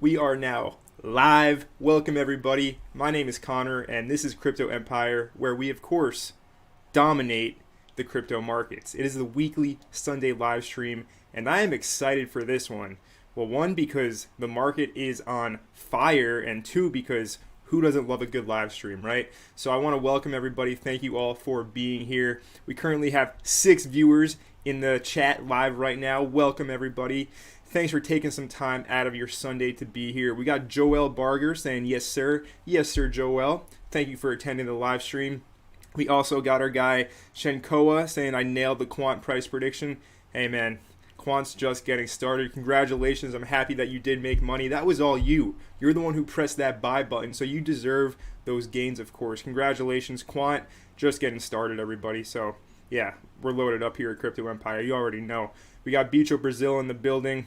We are now live. Welcome, everybody. My name is Connor, and this is Crypto Empire, where we, of course, dominate the crypto markets. It is the weekly Sunday live stream, and I am excited for this one. Well, one, because the market is on fire, and two, because who doesn't love a good live stream, right? So I want to welcome everybody. Thank you all for being here. We currently have 6 viewers in the chat live right now. Welcome, everybody. Thanks for taking some time out of your Sunday to be here. We got Joel Barger saying, yes, sir. Yes, sir, Joel. Thank you for attending the live stream. We also got our guy Shenkoa saying, I nailed the quant price prediction. Hey, man, quant's just getting started. Congratulations. I'm happy that you did make money. That was all you. You're the one who pressed that buy button, so you deserve those gains, of course. Congratulations, quant. Just getting started, everybody. So, yeah, we're loaded up here at Crypto Empire. You already know. We got Bicho Brazil in the building.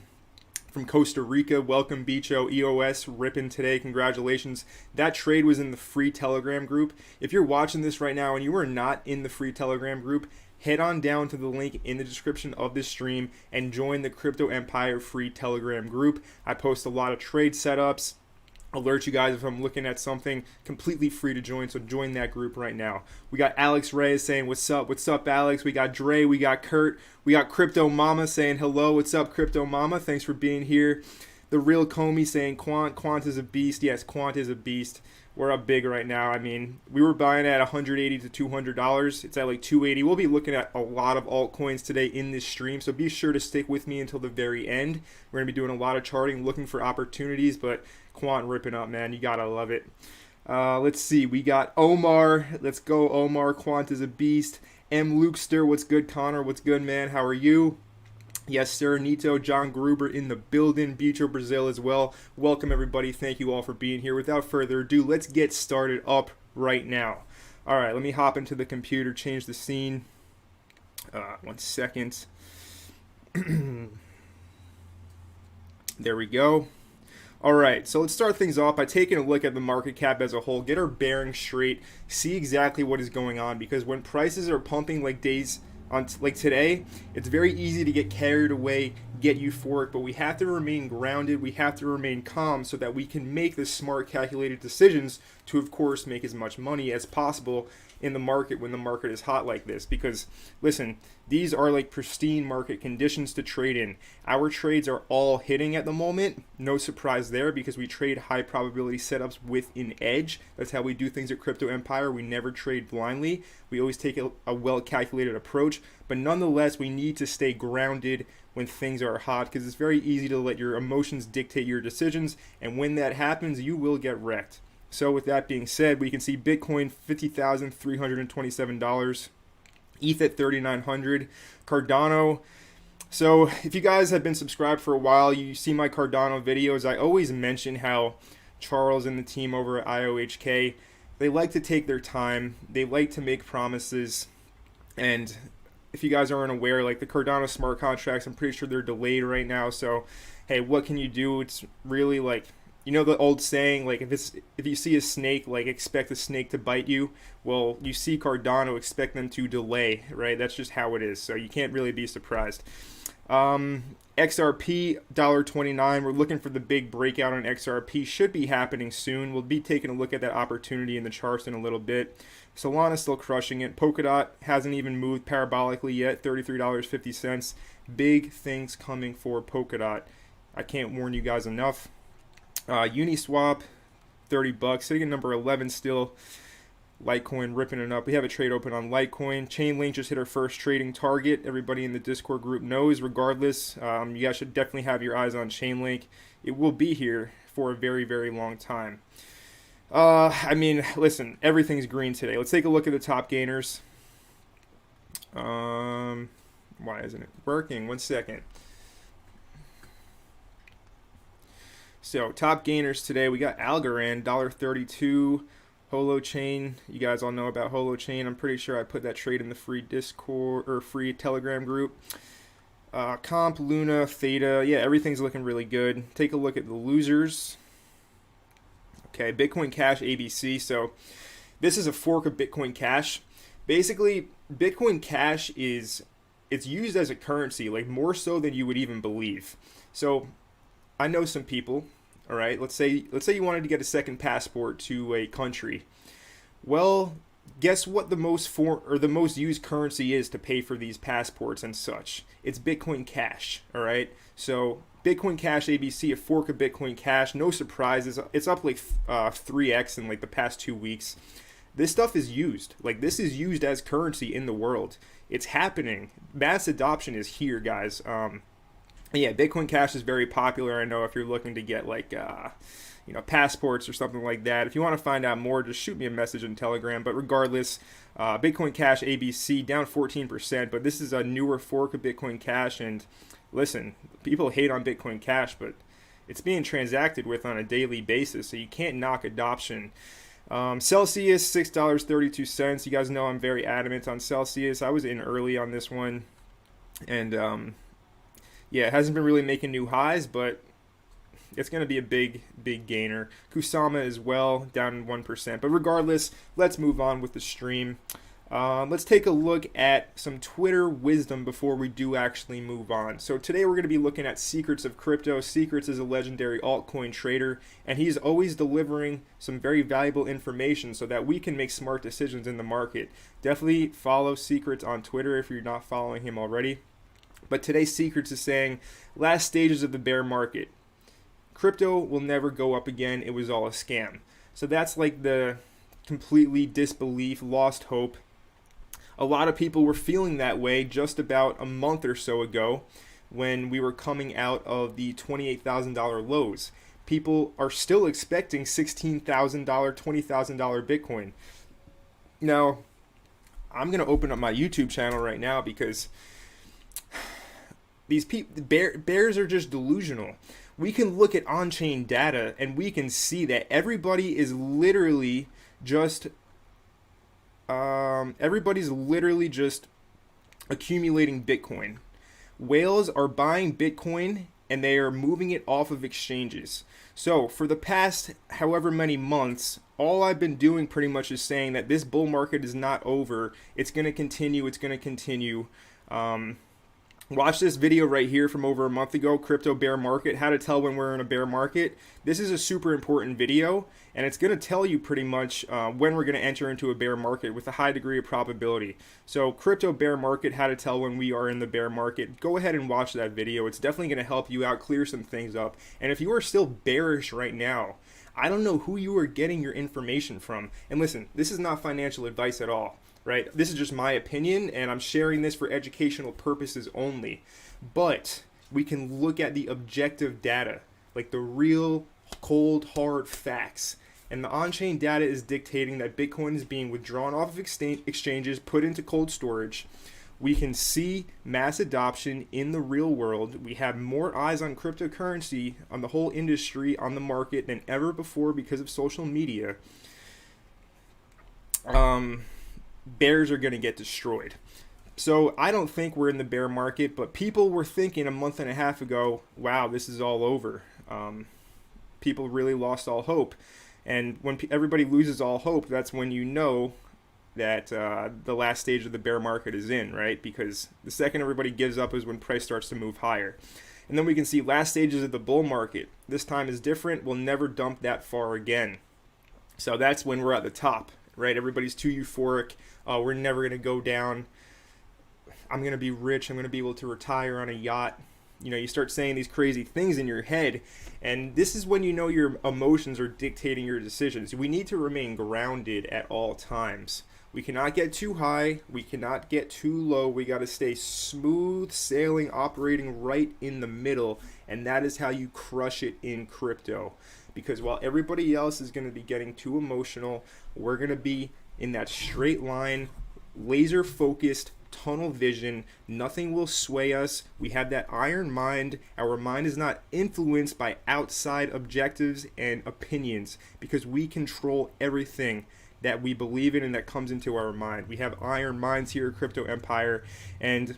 From Costa Rica, welcome Bicho. EOS ripping today, congratulations. That trade was in the free Telegram group. If you're watching this right now and you are not in the free Telegram group, head on down to the link in the description of this stream and join the Crypto Empire free Telegram group. I post a lot of trade setups, alert you guys if I'm looking at something, completely free to join, so join that group right now. We got Alex Reyes saying, what's up, Alex? We got Dre, we got Kurt, we got Crypto Mama saying, hello, what's up, Crypto Mama? Thanks for being here. The Real Comey saying, Quant is a beast. Yes, Quant is a beast. We're up big right now. I mean, we were buying at $180 to $200. It's at like $280. We'll be looking at a lot of altcoins today in this stream, so be sure to stick with me until the very end. We're going to be doing a lot of charting, looking for opportunities, but Quant ripping up, man. You got to love it. Let's see. We got Omar. Let's go, Omar. Quant is a beast. M. Lukester. What's good, Connor? What's good, man? How are you? Yes, sir. Nito, John Gruber in the building. Bicho Brazil as well. Welcome, everybody. Thank you all for being here. Without further ado, let's get started up right now. All right, let me hop into the computer, change the scene. 1 second. There we go. All right, so let's start things off by taking a look at the market cap as a whole, get our bearings straight, see exactly what is going on, because when prices are pumping like like today, it's very easy to get carried away, get euphoric, but we have to remain grounded, we have to remain calm so that we can make the smart, calculated decisions to, of course, make as much money as possible in the market when the market is hot like this. Because, listen, these are like pristine market conditions to trade in. Our trades are all hitting at the moment. No surprise there, because we trade high probability setups with an edge. That's how we do things at Crypto Empire. We never trade blindly. We always take a well-calculated approach. But nonetheless, we need to stay grounded when things are hot, because it's very easy to let your emotions dictate your decisions. And when that happens, you will get wrecked. So with that being said, we can see Bitcoin $50,327, ETH at 3,900, Cardano. So if you guys have been subscribed for a while, you see my Cardano videos. I always mention how Charles and the team over at IOHK, they like to take their time. They like to make promises. And if you guys aren't aware, like the Cardano smart contracts, I'm pretty sure they're delayed right now. So, hey, what can you do? It's really like, you know the old saying, like if you see a snake, like expect the snake to bite you. Well, you see Cardano, expect them to delay, right? That's just how it is. So you can't really be surprised. XRP $1.29. We're looking for the big breakout on XRP. Should be happening soon. We'll be taking a look at that opportunity in the charts in a little bit. Solana still crushing it. Polkadot hasn't even moved parabolically yet. $33.50. Big things coming for Polkadot. I can't warn you guys enough. Uniswap, $30, sitting at number 11 still. Litecoin ripping it up. We have a trade open on Litecoin. Chainlink just hit our first trading target. Everybody in the Discord group knows. Regardless, you guys should definitely have your eyes on Chainlink. It will be here for a very, very long time. I mean, listen, everything's green today. Let's take a look at the top gainers. Why isn't it working? 1 second. So top gainers today, we got Algorand, $1.32, Holochain. You guys all know about Holochain. I'm pretty sure I put that trade in the free Discord or free Telegram group. Comp, Luna, Theta, yeah, everything's looking really good. Take a look at the losers. Okay, Bitcoin Cash, ABC. So this is a fork of Bitcoin Cash. Basically, Bitcoin Cash it's used as a currency, like more so than you would even believe. So I know some people All right, let's say you wanted to get a second passport to a country. Well, guess what the most used currency is to pay for these passports and such? It's Bitcoin Cash. All right, so Bitcoin Cash ABC, a fork of Bitcoin Cash. No surprises, it's up like 3x in like the past 2 weeks. This stuff is used. Like, this is used as currency in the world. It's happening. Mass adoption is here, guys. Yeah, Bitcoin Cash is very popular. I know if you're looking to get like passports or something like that. If you want to find out more, just shoot me a message on Telegram. But regardless, Bitcoin Cash ABC down 14%, but this is a newer fork of Bitcoin Cash. And listen, people hate on Bitcoin Cash, but it's being transacted with on a daily basis, so you can't knock adoption. Celsius, $6.32. You guys know I'm very adamant on Celsius. I was in early on this one, and yeah, it hasn't been really making new highs, but it's going to be a big gainer. Kusama as well, down 1%. But regardless, let's move on with the stream. Let's take a look at some Twitter wisdom before we do actually move on. So today we're going to be looking at Secrets of Crypto. Secrets is a legendary altcoin trader, and he's always delivering some very valuable information so that we can make smart decisions in the market. Definitely follow Secrets on Twitter if you're not following him already. But today's Secrets is saying, last stages of the bear market. Crypto will never go up again. It was all a scam. So that's like the completely disbelief, lost hope. A lot of people were feeling that way just about a month or so ago when we were coming out of the $28,000 lows. People are still expecting $16,000, $20,000 Bitcoin. Now, I'm going to open up my YouTube channel right now because these bears are just delusional. We can look at on-chain data and we can see that everybody is literally just accumulating Bitcoin. Whales are buying Bitcoin and they are moving it off of exchanges. So for the past however many months, all I've been doing pretty much is saying that this bull market is not over. It's going to continue. It's going to continue. Watch this video right here from over a month ago, Crypto Bear Market, how to tell when we're in a bear market. This is a super important video, and it's going to tell you pretty much when we're going to enter into a bear market with a high degree of probability. So Crypto Bear Market, how to tell when we are in the bear market. Go ahead and watch that video. It's definitely going to help you out, clear some things up. And if you are still bearish right now, I don't know who you are getting your information from. And listen, this is not financial advice at all. Right? This is just my opinion, and I'm sharing this for educational purposes only. But we can look at the objective data, like the real, cold, hard facts. And the on-chain data is dictating that Bitcoin is being withdrawn off of exchanges, put into cold storage. We can see mass adoption in the real world. We have more eyes on cryptocurrency, on the whole industry, on the market than ever before because of social media. Bears are going to get destroyed. So I don't think we're in the bear market, but people were thinking a month and a half ago, wow, this is all over. People really lost all hope. And when everybody loses all hope, that's when you know that the last stage of the bear market is in, right? Because the second everybody gives up is when price starts to move higher. And then we can see last stages of the bull market. This time is different. We'll never dump that far again. So that's when we're at the top, right? Everybody's too euphoric. We're never going to go down. I'm going to be rich. I'm going to be able to retire on a yacht. You know, you start saying these crazy things in your head, and this is when you know your emotions are dictating your decisions. We need to remain grounded at all times. We cannot get too high. We cannot get too low. We got to stay smooth sailing, operating right in the middle, and that is how you crush it in crypto. Because while everybody else is going to be getting too emotional, we're going to be in that straight line, laser focused, tunnel vision. Nothing will sway us. We have that iron mind. Our mind is not influenced by outside objectives and opinions because we control everything that we believe in and that comes into our mind. We have iron minds here at Crypto Empire. And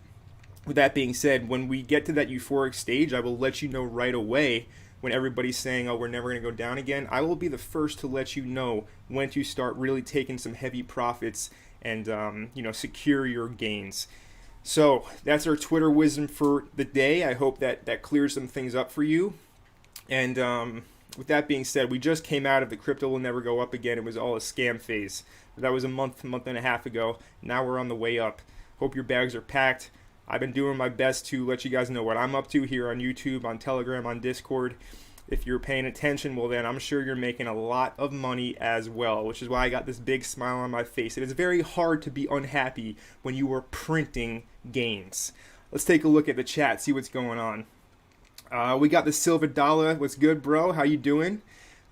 with that being said, when we get to that euphoric stage, I will let you know right away. When everybody's saying, oh, we're never going to go down again, I will be the first to let you know when to start really taking some heavy profits and, secure your gains. So that's our Twitter wisdom for the day. I hope that clears some things up for you. And with that being said, we just came out of the crypto will never go up again. It was all a scam phase. That was a month and a half ago. Now we're on the way up. Hope your bags are packed. I've been doing my best to let you guys know what I'm up to here on YouTube, on Telegram, on Discord. If you're paying attention, well then I'm sure you're making a lot of money as well, which is why I got this big smile on my face. It is very hard to be unhappy when you are printing gains. Let's take a look at the chat, see what's going on. We got the Silver Dollar. What's good, bro? How you doing?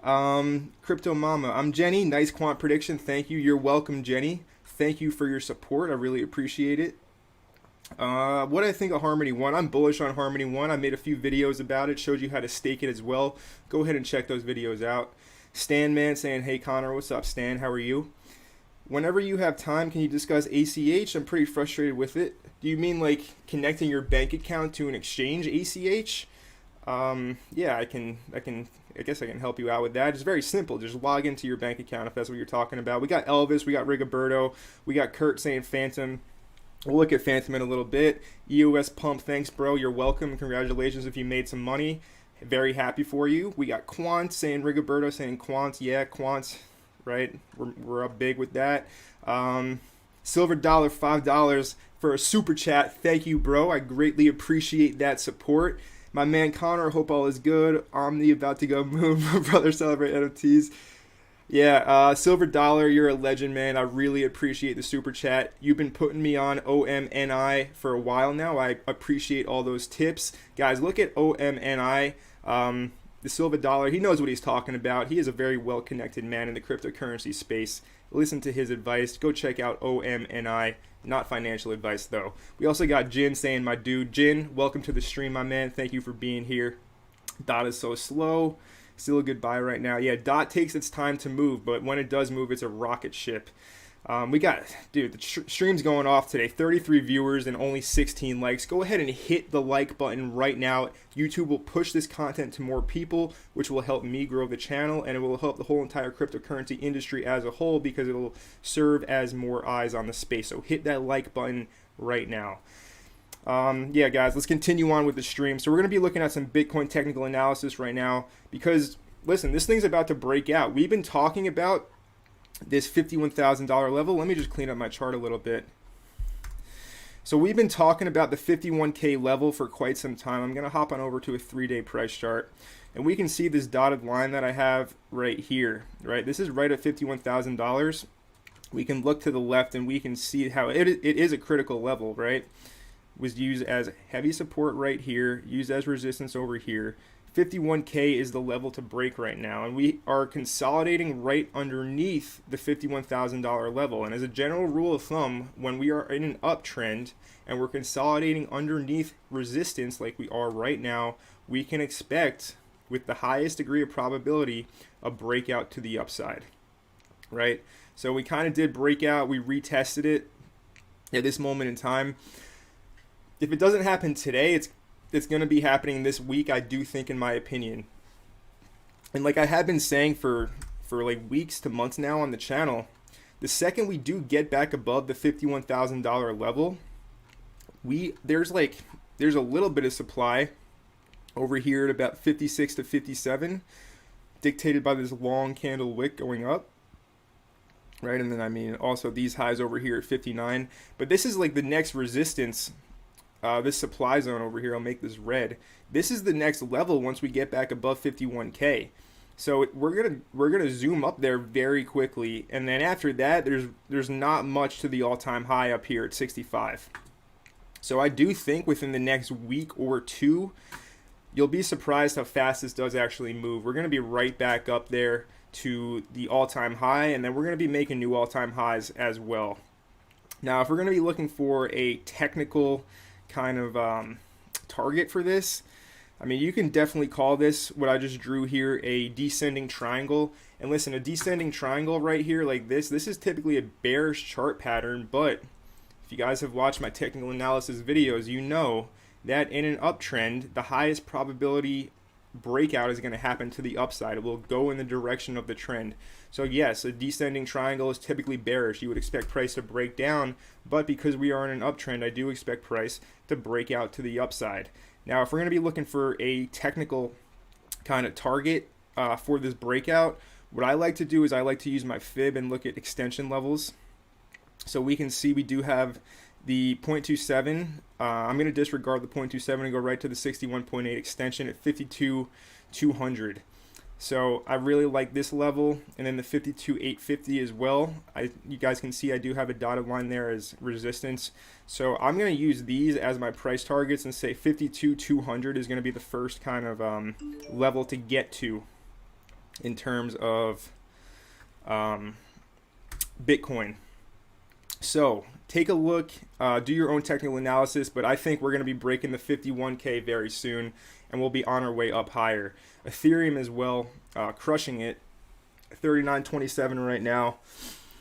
Crypto Mama. I'm Jenny. Nice quant prediction. Thank you. You're welcome, Jenny. Thank you for your support. I really appreciate it. What do I think of Harmony One? I'm bullish on Harmony One. I made a few videos about it, showed you how to stake it as well. Go ahead and check those videos out. Stan Man saying, hey Connor, what's up, Stan? How are you? Whenever you have time, can you discuss ACH? I'm pretty frustrated with it. Do you mean like connecting your bank account to an exchange, ACH? Yeah, I guess I can help you out with that. It's very simple. Just log into your bank account if that's what you're talking about. We got Elvis, we got Rigoberto, we got Kurt saying Phantom. We'll look at Phantom in a little bit. EOS Pump, thanks, bro. You're welcome. Congratulations if you made some money. Very happy for you. We got Quant saying Rigoberto saying Quant. Yeah, Quant, right? We're up big with that. Silver Dollar, $5 for a super chat. Thank you, bro. I greatly appreciate that support. My man Connor, hope all is good. Omni about to go moon. My brother celebrate NFTs. Yeah, Silver Dollar, you're a legend, man. I really appreciate the super chat. You've been putting me on OMNI for a while now. I appreciate all those tips. Guys, look at OMNI. The Silver Dollar, he knows what he's talking about. He is a very well-connected man in the cryptocurrency space. Listen to his advice. Go check out OMNI. Not financial advice, though. We also got Jin saying, my dude. Jin, welcome to the stream, my man. Thank you for being here. Dot is so slow. Still a good buy right now. Yeah, DOT takes its time to move, but when it does move, it's a rocket ship. We got, dude, the stream's going off today. 33 viewers and only 16 likes. Go ahead and hit the like button right now. YouTube will push this content to more people, which will help me grow the channel, and it will help the whole entire cryptocurrency industry as a whole because it will serve as more eyes on the space. So hit that like button right now. Yeah, guys, let's continue on with the stream. So we're going to be looking at some Bitcoin technical analysis right now because, listen, this thing's about to break out. We've been talking about this $51,000 level. Let me just clean up my chart a little bit. So we've been talking about the 51K level for quite some time. I'm going to hop on over to a 3-day price chart. And we can see this dotted line that I have right here, right? This is right at $51,000. We can look to the left and we can see how it is a critical level, right? Was used as heavy support right here, used as resistance over here. 51K is the level to break right now, and we are consolidating right underneath the $51,000 level. And as a general rule of thumb, when we are in an uptrend and we're consolidating underneath resistance like we are right now, we can expect, with the highest degree of probability, a breakout to the upside, right? So we kind of did break out. We retested it at this moment in time. If it doesn't happen today, it's going to be happening this week, I do think, in my opinion. And like I have been saying for like weeks to months now on the channel, the second we do get back above the $51,000 level, there's a little bit of supply over here at about 56 to 57, dictated by this long candle wick going up. Right, and then I mean also these highs over here at 59. But this is like the next resistance. This supply zone over here, I'll make this red. This is the next level once we get back above 51K. So we're gonna zoom up there very quickly, and then after that, there's not much to the all-time high up here at 65. So I do think within the next week or two, you'll be surprised how fast this does actually move. We're gonna be right back up there to the all-time high, and then we're gonna be making new all-time highs as well. Now, if we're gonna be looking for a technical kind of target for this, I mean, you can definitely call this, what I just drew here, a descending triangle. And listen, a descending triangle right here like this is typically a bearish chart pattern, but if you guys have watched my technical analysis videos, you know that in an uptrend, the highest probability breakout is going to happen to the upside. It will go in the direction of the trend. So yes, a descending triangle is typically bearish. You would expect price to break down, but because we are in an uptrend, I do expect price to break out to the upside. Now, if we're going to be looking for a technical kind of target, for this breakout, what I like to do is I like to use my fib and look at extension levels. So we can see we do have the 0.27. I'm going to disregard the 0.27 and go right to the 61.8 extension at 52,200. So I really like this level, and then the 52,850 as well. You guys can see I do have a dotted line there as resistance. So I'm going to use these as my price targets and say 52,200 is going to be the first kind of level to get to in terms of Bitcoin. So take a look, do your own technical analysis, but I think we're going to be breaking the 51K very soon, and we'll be on our way up higher. Ethereum as well, crushing it, 39.27 right now.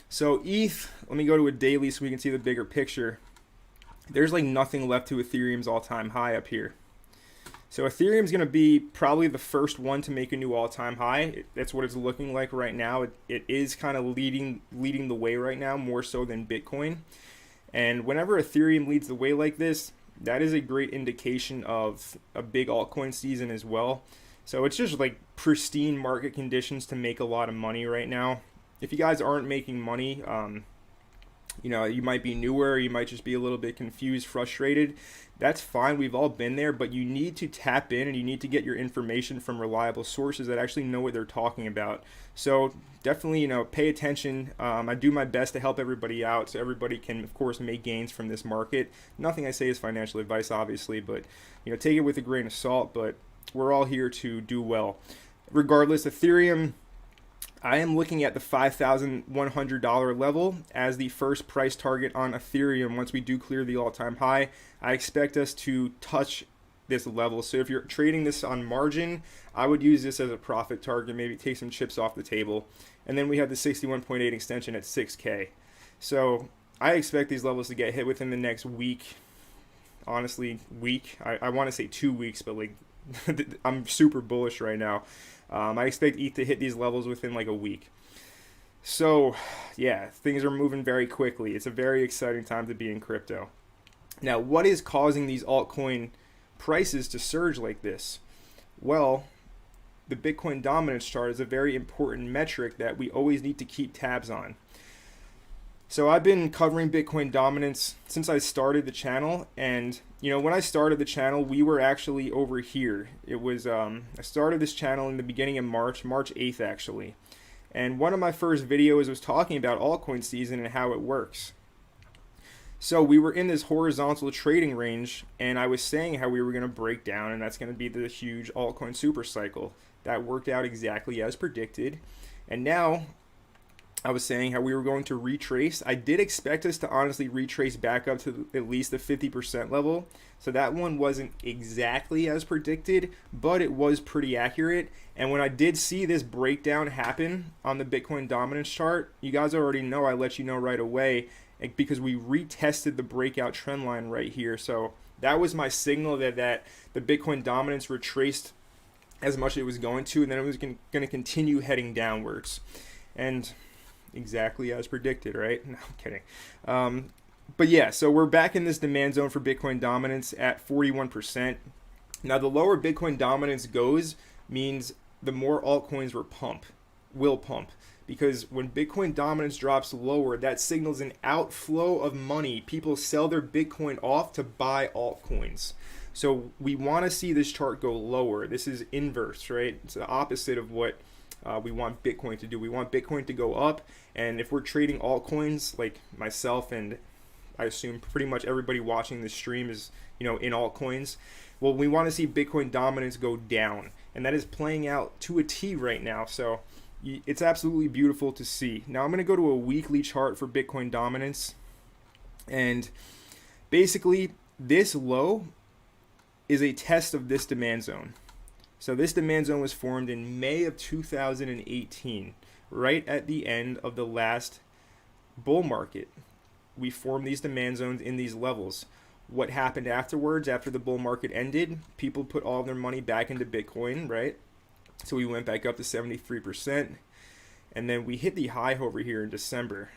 So ETH, let me go to a daily so we can see the bigger picture. There's like nothing left to Ethereum's all-time high up here. So Ethereum's going to be probably the first one to make a new all-time high. That's what it's looking like right now. It is kind of leading the way right now, more so than Bitcoin. And whenever Ethereum leads the way like this, that is a great indication of a big altcoin season as well. So it's just like pristine market conditions to make a lot of money right now. If you guys aren't making money, you know, you might be newer, you might just be a little bit confused, frustrated. That's fine, we've all been there, but you need to tap in and you need to get your information from reliable sources that actually know what they're talking about. So definitely, you know, pay attention. I do my best to help everybody out so everybody can, of course, make gains from this market. Nothing I say is financial advice, obviously, but, you know, take it with a grain of salt, but we're all here to do well. Regardless, Ethereum, I am looking at the $5,100 level as the first price target on Ethereum. Once we do clear the all-time high, I expect us to touch this level. So if you're trading this on margin, I would use this as a profit target, maybe take some chips off the table. And then we have the 61.8 extension at 6K. So I expect these levels to get hit within the next week. Honestly, week. I want to say 2 weeks, but like I'm super bullish right now. I expect ETH to hit these levels within like a week. So, yeah, things are moving very quickly. It's a very exciting time to be in crypto. Now, what is causing these altcoin prices to surge like this? Well, the Bitcoin dominance chart is a very important metric that we always need to keep tabs on. So I've been covering Bitcoin dominance since I started the channel, and you know, when I started the channel, we were actually over here. It was I started this channel in the beginning of March 8th actually, and one of my first videos was talking about altcoin season and how it works. So we were in this horizontal trading range, and I was saying how we were going to break down, and that's going to be the huge altcoin super cycle. That worked out exactly as predicted, and now I was saying how we were going to retrace. I did expect us to honestly retrace back up to at least the 50% level. So that one wasn't exactly as predicted, but it was pretty accurate. And when I did see this breakdown happen on the Bitcoin dominance chart, you guys already know I let you know right away because we retested the breakout trend line right here. So that was my signal that the Bitcoin dominance retraced as much as it was going to, and then it was going to continue heading downwards. And exactly as predicted, right? No, I'm kidding. But yeah, so we're back in this demand zone for Bitcoin dominance at 41%. Now, the lower Bitcoin dominance goes means the more altcoins will pump. Because when Bitcoin dominance drops lower, that signals an outflow of money. People sell their Bitcoin off to buy altcoins. So we want to see this chart go lower. This is inverse, right? It's the opposite of what we want Bitcoin to do. We want Bitcoin to go up, and if we're trading altcoins, like myself and I assume pretty much everybody watching this stream is, you know, in altcoins, well, we want to see Bitcoin dominance go down, and that is playing out to a T right now. So it's absolutely beautiful to see. Now I'm going to go to a weekly chart for Bitcoin dominance, and basically this low is a test of this demand zone. So this demand zone was formed in May of 2018, right at the end of the last bull market. We formed these demand zones in these levels. What happened afterwards, after the bull market ended? People put all their money back into Bitcoin, right? So we went back up to 73%. And then we hit the high over here in December,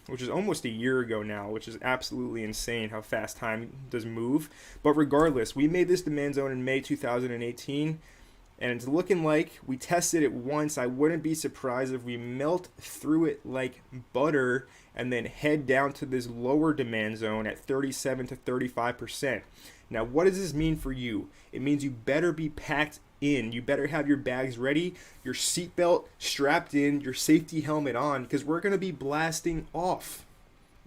which is almost a year ago now, which is absolutely insane how fast time does move. But regardless, we made this demand zone in May 2018. And it's looking like we tested it once. I wouldn't be surprised if we melt through it like butter and then head down to this lower demand zone at 37 to 35%. Now, what does this mean for you? It means you better be packed in. You better have your bags ready, your seatbelt strapped in, your safety helmet on, because we're going to be blasting off.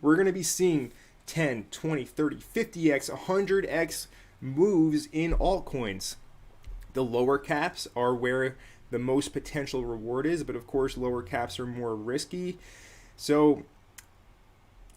We're going to be seeing 10, 20, 30, 50x, 100x moves in altcoins. The lower caps are where the most potential reward is, but of course lower caps are more risky. So,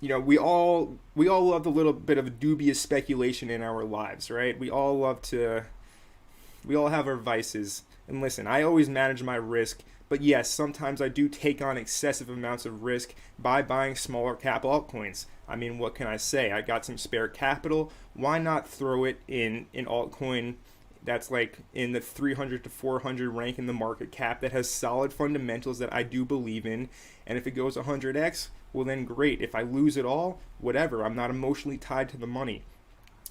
you know, we all love a little bit of dubious speculation in our lives, right? We all have our vices. And listen, I always manage my risk, but yes, sometimes I do take on excessive amounts of risk by buying smaller cap altcoins. I mean, what can I say? I got some spare capital. Why not throw it in an altcoin that's like in the 300 to 400 rank in the market cap that has solid fundamentals that I do believe in? And if it goes 100x, well then great. If I lose it all, whatever. I'm not emotionally tied to the money.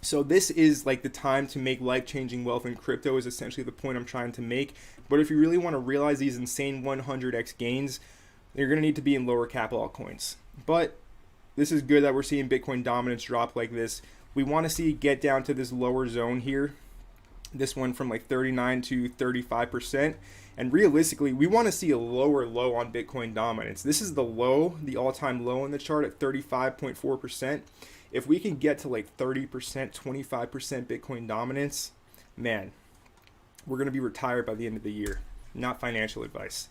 So this is like the time to make life-changing wealth in crypto is essentially the point I'm trying to make. But if you really want to realize these insane 100x gains, you're going to need to be in lower cap altcoins. But this is good that we're seeing Bitcoin dominance drop like this. We want to see it get down to this lower zone here. This one from like 39 to 35%. And realistically, we want to see a lower low on Bitcoin dominance. This is the low, the all-time low in the chart at 35.4%. If we can get to like 30%, 25% Bitcoin dominance, man, we're going to be retired by the end of the year. Not financial advice,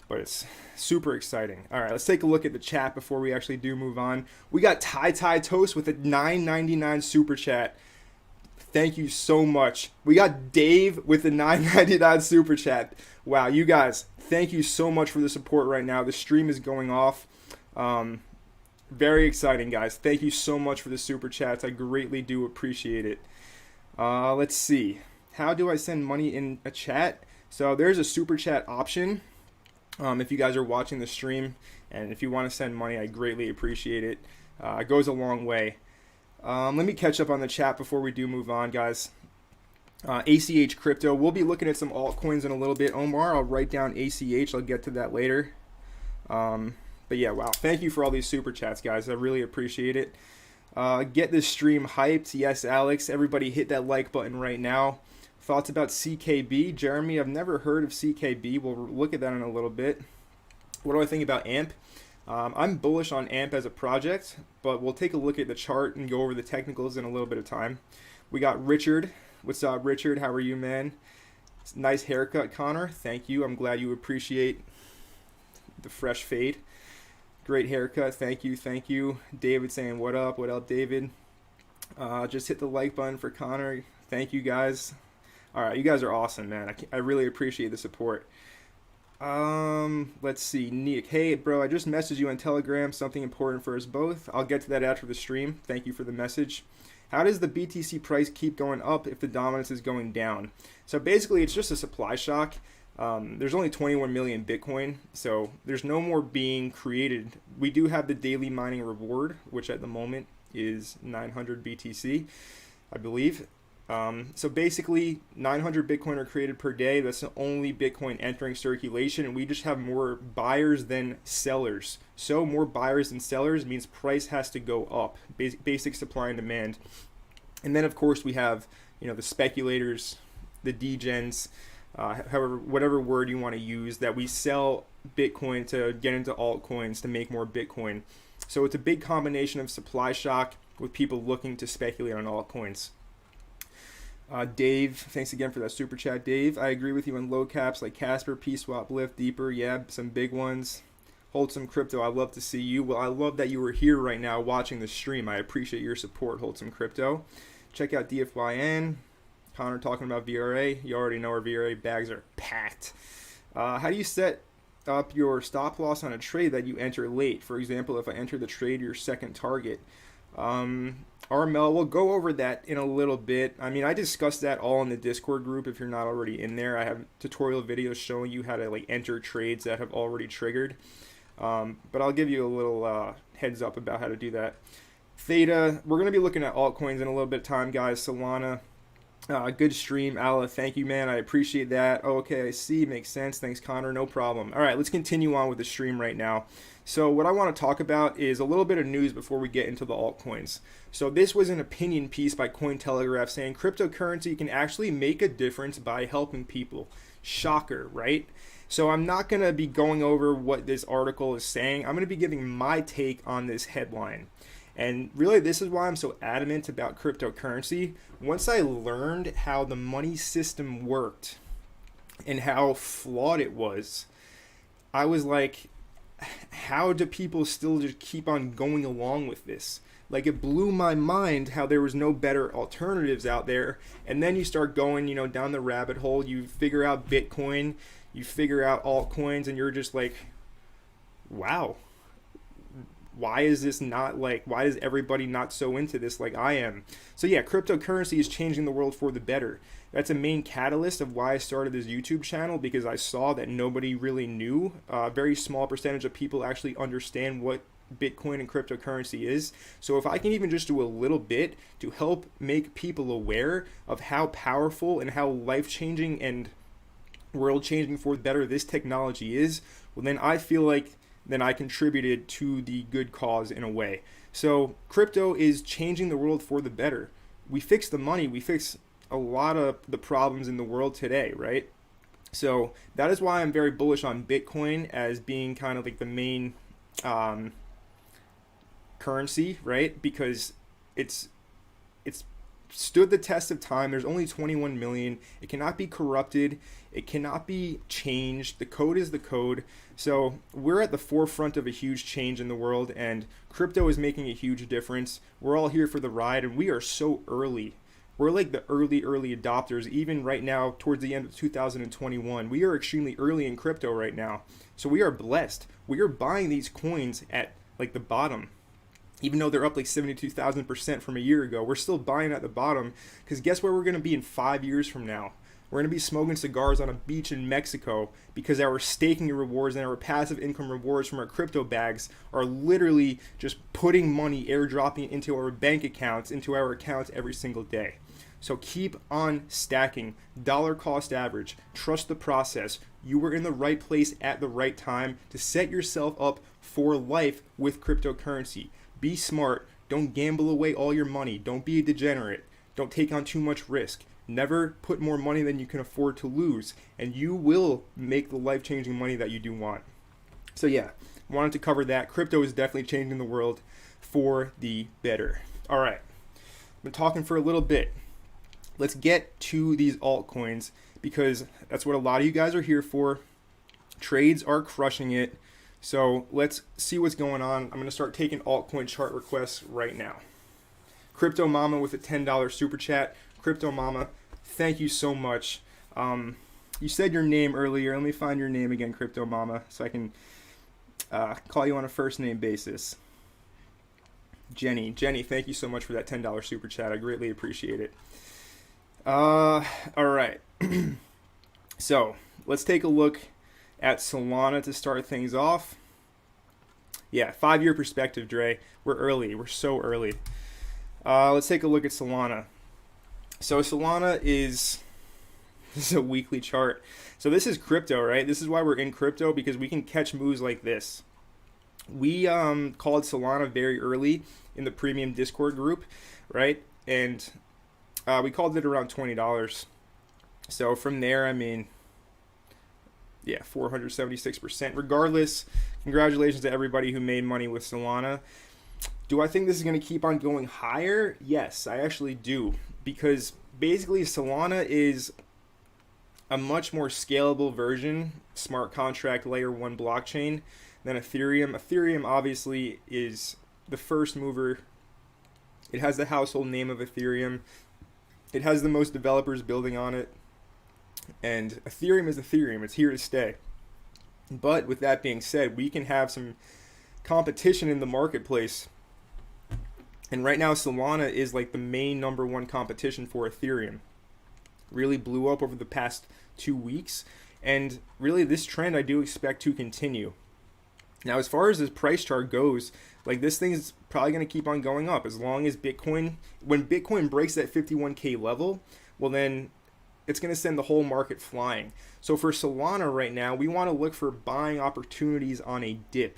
but it's super exciting. All right, let's take a look at the chat before we actually do move on. We got Ty Toast with a $9.99 super chat. Thank you so much. We got Dave with the $9.99 super chat. Wow, you guys, thank you so much for the support right now. The stream is going off. Very exciting, guys. Thank you so much for the super chats. I greatly do appreciate it. Let's see. How do I send money in a chat? So there's a super chat option. If you guys are watching the stream and if you want to send money, I greatly appreciate it. It goes a long way. Let me catch up on the chat before we do move on, guys. ACH Crypto. We'll be looking at some altcoins in a little bit. Omar, I'll write down ACH. I'll get to that later. But yeah, wow. Thank you for all these super chats, guys. I really appreciate it. Get this stream hyped. Yes, Alex. Everybody hit that like button right now. Thoughts about CKB? Jeremy, I've never heard of CKB. We'll look at that in a little bit. What do I think about AMP? I'm bullish on AMP as a project, but we'll take a look at the chart and go over the technicals in a little bit of time. We got Richard. What's up, Richard? How are you, man? Nice haircut, Connor. Thank you. I'm glad you appreciate the fresh fade. Great haircut. Thank you. Thank you. David saying, what up? What up, David? Just hit the like button for Connor. Thank you, guys. All right, you guys are awesome, man. I really appreciate the support. Let's see. Nick, hey, bro, I just messaged you on Telegram. Something important for us both. I'll get to that after the stream. Thank you for the message. How does the BTC price keep going up if the dominance is going down? So basically, it's just a supply shock. There's only 21 million Bitcoin, so there's no more being created. We do have the daily mining reward, which at the moment is 900 BTC, I believe. So basically, 900 Bitcoin are created per day. That's the only Bitcoin entering circulation, and we just have more buyers than sellers. So more buyers than sellers means price has to go up. Basic supply and demand. And then, of course, we have, you know, the speculators, the degens, however, whatever word you want to use, that we sell Bitcoin to get into altcoins to make more Bitcoin. So it's a big combination of supply shock with people looking to speculate on altcoins. Dave, thanks again for that super chat, Dave. I agree with you on low caps like Casper, P-Swap, Lyft, Deeper. Yeah, some big ones. Hold some crypto. I love to see you. Well, I love that you were here right now watching the stream. I appreciate your support. Hold some crypto. Check out DFYN. Connor talking about VRA. You already know our VRA bags are packed. How do you set up your stop loss on a trade that you enter late? For example, if I enter the trade your second target. RML, we'll go over that in a little bit. I mean, I discussed that all in the Discord group. If you're not already in there, I have tutorial videos showing you how to like enter trades that have already triggered. But I'll give you a little heads up about how to do that. Theta, we're going to be looking at altcoins in a little bit of time, guys. Solana, Good stream, Allah. Thank you, man. I appreciate that. Oh, okay, I see. Makes sense. Thanks, Connor. No problem. All right, let's continue on with the stream right now. So, what I want to talk about is a little bit of news before we get into the altcoins. So, this was an opinion piece by Cointelegraph saying cryptocurrency can actually make a difference by helping people. Shocker, right? So, I'm not going to be going over what this article is saying. I'm going to be giving my take on this headline. And really, this is why I'm so adamant about cryptocurrency. Once I learned how the money system worked and how flawed it was, I was like, how do people still just keep on going along with this? Like, it blew my mind how there was no better alternatives out there. And then you start going, down the rabbit hole. You figure out Bitcoin, you figure out altcoins, and you're just like, wow. Why is this not why is everybody not so into this like I am? So yeah, cryptocurrency is changing the world for the better. That's a main catalyst of why I started this YouTube channel, because I saw that nobody really knew. A very small percentage of people actually understand what Bitcoin and cryptocurrency is. So if I can even just do a little bit to help make people aware of how powerful and how life-changing and world-changing for the better this technology is, well, then I feel like then I contributed to the good cause in a way. So crypto is changing the world for the better. We fix the money, we fix a lot of the problems in the world today, right? So that is why I'm very bullish on Bitcoin as being kind of like the main currency, right? Because it's stood the test of time. There's only 21 million. It cannot be corrupted. It cannot be changed. The code is the code. So we're at the forefront of a huge change in the world, and crypto is making a huge difference. We're all here for the ride, and we are so early. We're like the early adopters. Even right now, towards the end of 2021, we are extremely early in crypto right now. So we are blessed. We are buying these coins at like the bottom. Even though they're up like 72,000% from a year ago, we're still buying at the bottom, because guess where we're going to be in 5 years from now? We're going to be smoking cigars on a beach in Mexico, because our staking rewards and our passive income rewards from our crypto bags are literally just putting money, airdropping into our bank accounts, into our accounts every single day. So keep on stacking. Dollar cost average. Trust the process. You were in the right place at the right time to set yourself up for life with cryptocurrency. Be smart. Don't gamble away all your money. Don't be a degenerate. Don't take on too much risk. Never put more money than you can afford to lose, and you will make the life-changing money that you do want. So yeah, wanted to cover that. Crypto is definitely changing the world for the better. All right, I've been talking for a little bit. Let's get to these altcoins, because that's what a lot of you guys are here for. Trades are crushing it. So let's see what's going on. I'm going to start taking altcoin chart requests right now. Crypto Mama with a $10 super chat. Crypto Mama, thank you so much. You said your name earlier. Let me find your name again, Crypto Mama, so I can call you on a first name basis. Jenny, thank you so much for that $10 super chat. I greatly appreciate it. All right. So let's take a look at Solana to start things off. Yeah, 5-year perspective, Dre. We're early. We're so early. Let's take a look at Solana. So Solana this is a weekly chart. So this is crypto, right? This is why we're in crypto, because we can catch moves like this. We called Solana very early in the premium Discord group, right? And we called it around $20. So from there, I mean, yeah, 476%. Regardless, congratulations to everybody who made money with Solana. Do I think this is going to keep on going higher? Yes, I actually do. Because basically Solana is a much more scalable version, smart contract layer 1 blockchain, than Ethereum. Ethereum obviously is the first mover. It has the household name of Ethereum. It has the most developers building on it. And Ethereum is Ethereum. It's here to stay. But with that being said, we can have some competition in the marketplace. And right now, Solana is like the main #1 competition for Ethereum. Really blew up over the past 2 weeks. And really, this trend I do expect to continue. Now, as far as this price chart goes, like this thing is probably going to keep on going up as long as Bitcoin, when Bitcoin breaks that 51K level, well then it's going to send the whole market flying. So for Solana right now, we want to look for buying opportunities on a dip.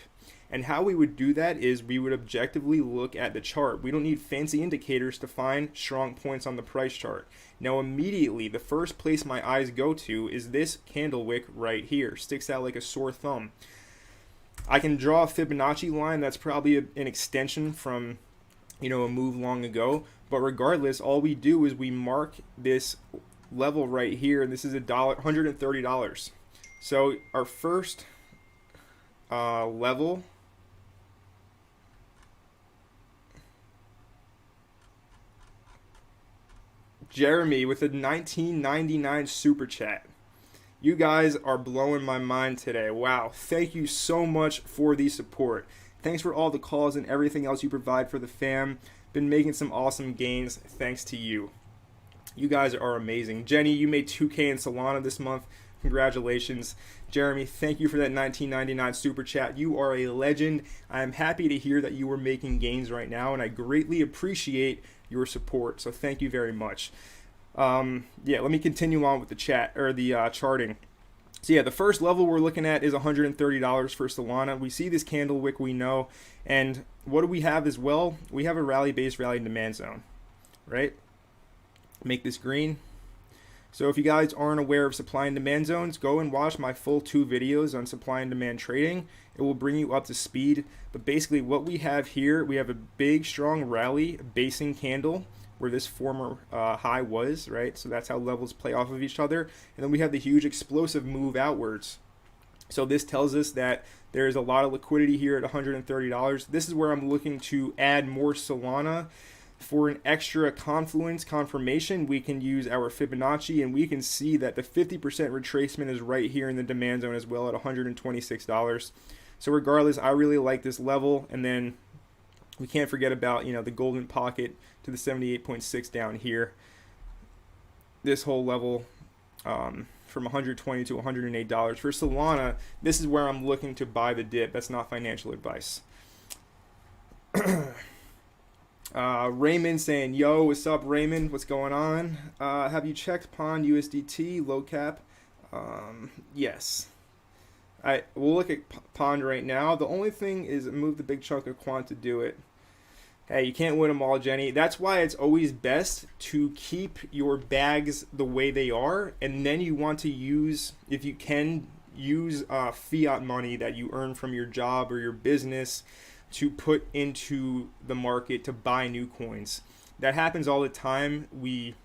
And how we would do that is we would objectively look at the chart. We don't need fancy indicators to find strong points on the price chart. Now immediately, the first place my eyes go to is this candle wick right here. Sticks out like a sore thumb. I can draw a Fibonacci line that's probably an extension from, a move long ago. But regardless, all we do is we mark this level right here, and this is $130. So our first level, Jeremy with a 1999 super chat. You guys are blowing my mind today. Wow. Thank you so much for the support. Thanks for all the calls and everything else you provide for the fam. Been making some awesome gains thanks to you. You guys are amazing. Jenny, you made 2K in Solana this month. Congratulations. Jeremy, thank you for that 1999 super chat. You are a legend. I am happy to hear that you are making gains right now, and I greatly appreciate your support. So thank you very much. Let me continue on with the chat or the charting. So yeah, the first level we're looking at is $130 for Solana. We see this candle wick, we know. And what do we have as well? We have a rally-based rally demand zone, right? Make this green. So if you guys aren't aware of supply and demand zones, go and watch my full 2 videos on supply and demand trading. It will bring you up to speed. But basically what we have here, we have a big, strong rally basing candle where this former high was, right? So that's how levels play off of each other. And then we have the huge explosive move outwards. So this tells us that there is a lot of liquidity here at $130. This is where I'm looking to add more Solana. For an extra confirmation, we can use our Fibonacci, and we can see that the 50% retracement is right here in the demand zone as well at $126. So regardless, I really like this level. And then we can't forget about, the golden pocket to the 78.6 down here. This whole level from $120 to $108. For Solana, this is where I'm looking to buy the dip. That's not financial advice. Raymond saying, yo, what's up, Raymond? What's going on? Have you checked Pond USDT, low cap? Yes. We'll look at Pond right now. The only thing is move the big chunk of quant to do it. Hey, you can't win them all, Jenny. That's why it's always best to keep your bags the way they are, and then you want to use, if you can, use fiat money that you earn from your job or your business to put into the market to buy new coins. That happens all the time. We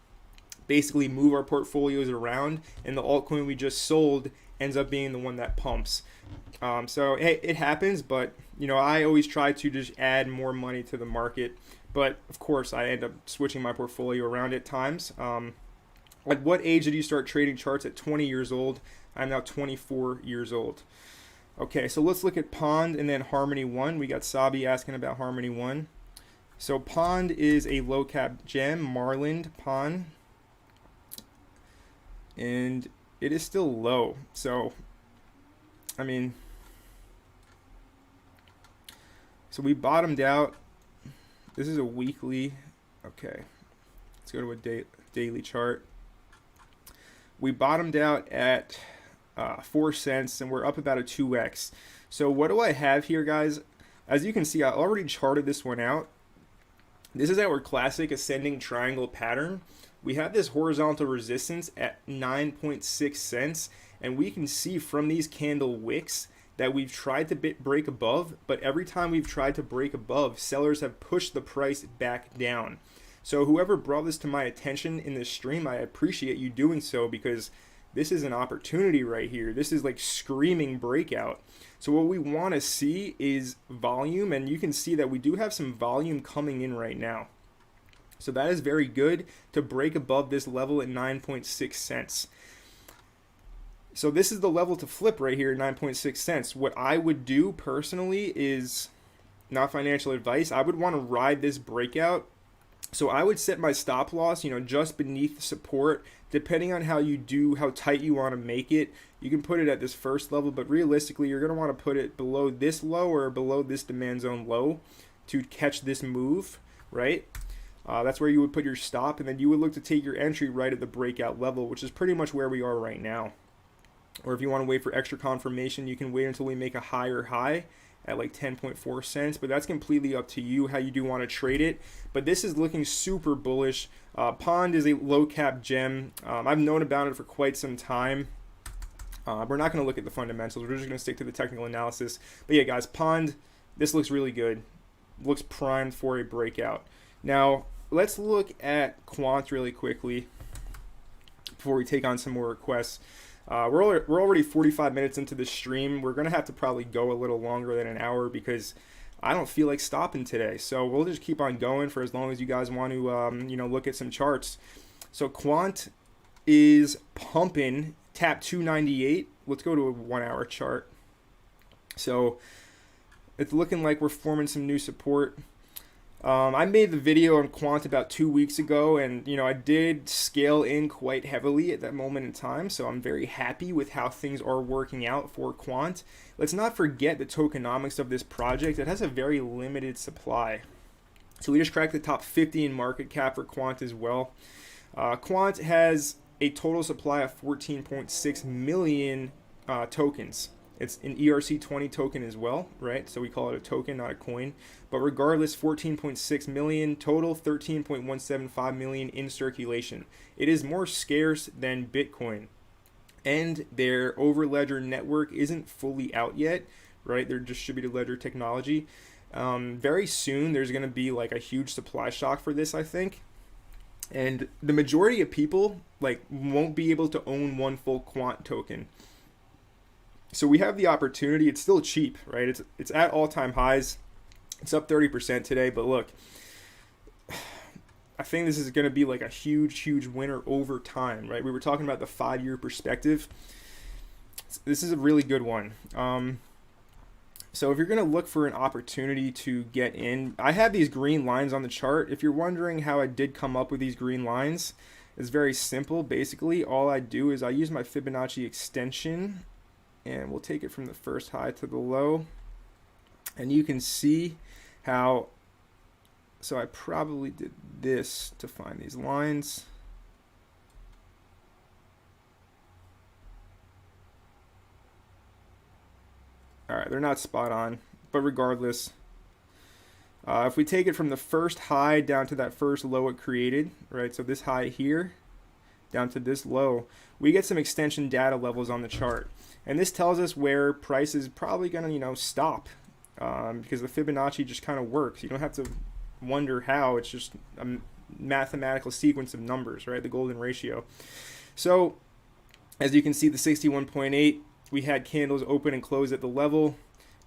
basically move our portfolios around, and the altcoin we just sold ends up being the one that pumps. So hey, it happens, but I always try to just add more money to the market. But of course, I end up switching my portfolio around at times. At what age did you start trading charts? At 20 years old. I'm now 24 years old. Okay, so let's look at Pond and then Harmony 1. We got Sabi asking about Harmony 1. So Pond is a low cap gem, Marlin Pond. And it is still low. So, so we bottomed out. This is a weekly. Okay, let's go to a daily chart. We bottomed out at 4 cents, and we're up about a 2x. So what do I have here, guys? As you can see, I already charted this one out. This is our classic ascending triangle pattern. We have this horizontal resistance at 9.6 cents, and we can see from these candle wicks that we've tried to break above, but every time we've tried to break above, sellers have pushed the price back down. So whoever brought this to my attention in this stream, I appreciate you doing so, because this is an opportunity right here. This is like screaming breakout. So what we want to see is volume, and you can see that we do have some volume coming in right now. So that is very good to break above this level at 9.6 cents. So this is the level to flip right here at 9.6 cents. What I would do personally is, not financial advice, I would want to ride this breakout. So I would set my stop loss, just beneath the support. Depending on how tight you want to make it, you can put it at this first level, but realistically, you're going to want to put it below this low or below this demand zone low to catch this move, right? That's where you would put your stop, and then you would look to take your entry right at the breakout level, which is pretty much where we are right now. Or if you want to wait for extra confirmation, you can wait until we make a higher high at like 10.4 cents, but that's completely up to you how you do want to trade it. But this is looking super bullish. Pond is a low cap gem. I've known about it for quite some time. We're not going to look at the fundamentals. We're just going to stick to the technical analysis. But yeah, guys, Pond, this looks really good. Looks primed for a breakout. Now, let's look at Quant really quickly before we take on some more requests. We're already 45 minutes into the stream. We're going to have to probably go a little longer than an hour because I don't feel like stopping today. So we'll just keep on going for as long as you guys want to, look at some charts. So Quant is pumping, tap 298. Let's go to a 1 hour chart. So it's looking like we're forming some new support. I made the video on Quant about 2 weeks ago, and I did scale in quite heavily at that moment in time, so I'm very happy with how things are working out for Quant. Let's not forget the tokenomics of this project. It has a very limited supply. So we just cracked the top 50 in market cap for Quant as well. Quant has a total supply of 14.6 million tokens. It's an ERC20 token as well, right? So we call it a token, not a coin. But regardless, 14.6 million total, 13.175 million in circulation. It is more scarce than Bitcoin. And their Overledger network isn't fully out yet, right? Their distributed ledger technology. Very soon, there's going to be like a huge supply shock for this, I think. And the majority of people won't be able to own one full Quant token. So we have the opportunity. It's still cheap, right? It's at all-time highs. It's up 30% today, but look, I think this is going to be like a huge winner over time, right? We were talking about the 5-year perspective. This is a really good one. So if you're going to look for an opportunity to get in, I have these green lines on the chart. If you're wondering how I did come up with these green lines, it's very simple. Basically, all I do is I use my Fibonacci extension, and we'll take it from the first high to the low, and you can see how, so I probably did this to find these lines. All right, they're not spot on, but regardless, if we take it from the first high down to that first low it created, right, so this high here down to this low, we get some extension data levels on the chart. And this tells us where price is probably going to, stop, because the Fibonacci just kind of works. You don't have to wonder how. It's just a mathematical sequence of numbers, right? The golden ratio. So as you can see, the 61.8, we had candles open and close at the level.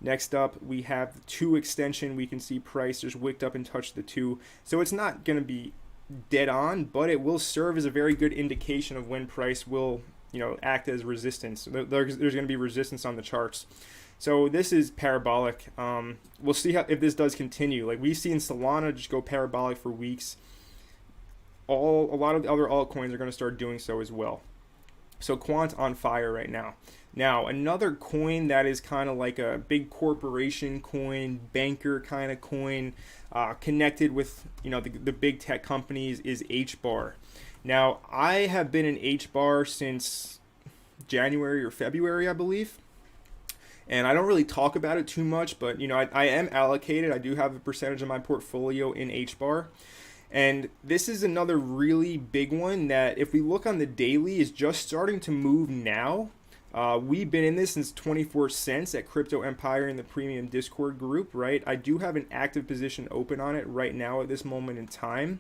Next up, we have the 2 extension. We can see price just wicked up and touched the 2. So it's not going to be dead on, but it will serve as a very good indication of when price will act as resistance. There's going to be resistance on the charts. So this is parabolic. We'll see if this does continue. Like we've seen Solana just go parabolic for weeks. A lot of the other altcoins are going to start doing so as well. So Quant on fire right now. Now another coin that is kind of like a big corporation coin, banker kind of coin, connected with the big tech companies is HBAR. Now, I have been in HBAR since January or February, I believe. And I don't really talk about it too much, but, I am allocated. I do have a percentage of my portfolio in HBAR. And this is another really big one that, if we look on the daily, is just starting to move now. We've been in this since 24 cents at Crypto Empire in the premium Discord group, right? I do have an active position open on it right now at this moment in time.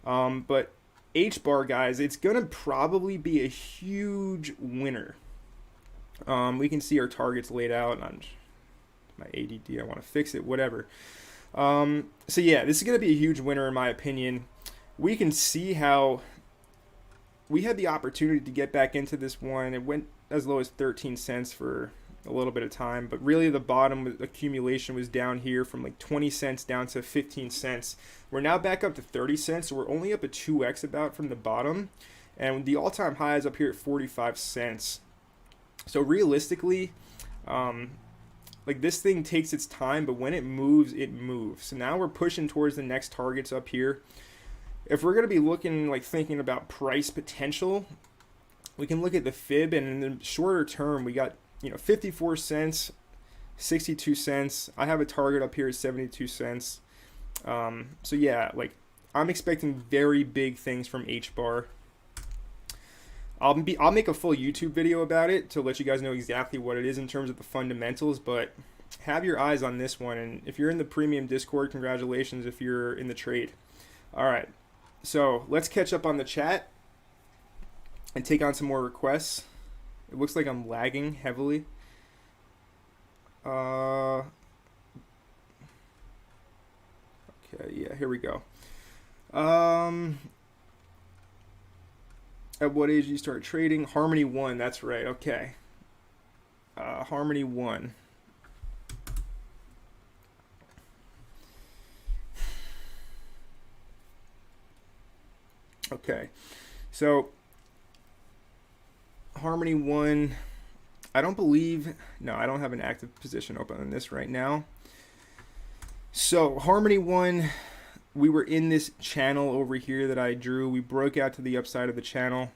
But HBAR, guys, it's going to probably be a huge winner. We can see our targets laid out on my ADD. I want to fix it, whatever. So yeah, this is going to be a huge winner in my opinion. We can see how we had the opportunity to get back into this one. It went as low as 13 cents for a little bit of time, but really the bottom accumulation was down here from like 20 cents down to 15 cents. We're now back up to 30 cents, so we're only up a 2x about from the bottom, and the all-time high is up here at 45 cents. So realistically, this thing takes its time, but when it moves, it moves. So now we're pushing towards the next targets up here. if we're going to be looking, like thinking about price potential, we can look at the fib, and in the shorter term, we got, 54 cents, 62 cents. I have a target up here at 72 cents. So yeah, like I'm expecting very big things from H-bar. I'll make a full YouTube video about it to let you guys know exactly what it is in terms of the fundamentals, but have your eyes on this one. And if you're in the premium Discord, congratulations if you're in the trade. All right, so let's catch up on the chat and take on some more requests. It looks like I'm lagging heavily. Okay, yeah, here we go. At what age do you start trading? Harmony 1, that's right, okay. Harmony 1. Okay, so Harmony 1, I don't have an active position open on this right now. So Harmony 1, we were in this channel over here that I drew. We broke out to the upside of the channel.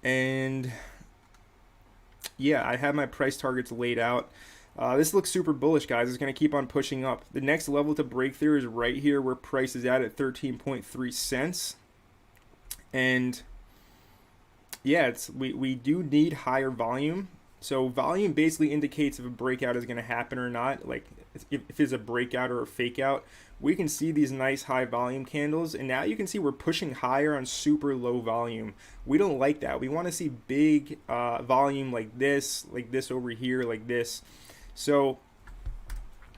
And yeah, I have my price targets laid out. This looks super bullish, guys. It's going to keep on pushing up. The next level to break through is right here where price is at 13.3 cents. And yeah, we do need higher volume. So volume basically indicates if a breakout is going to happen or not. Like if it's a breakout or a fake out. We can see these nice high volume candles, and now you can see we're pushing higher on super low volume. We don't like that. We want to see big volume like this over here, like this. So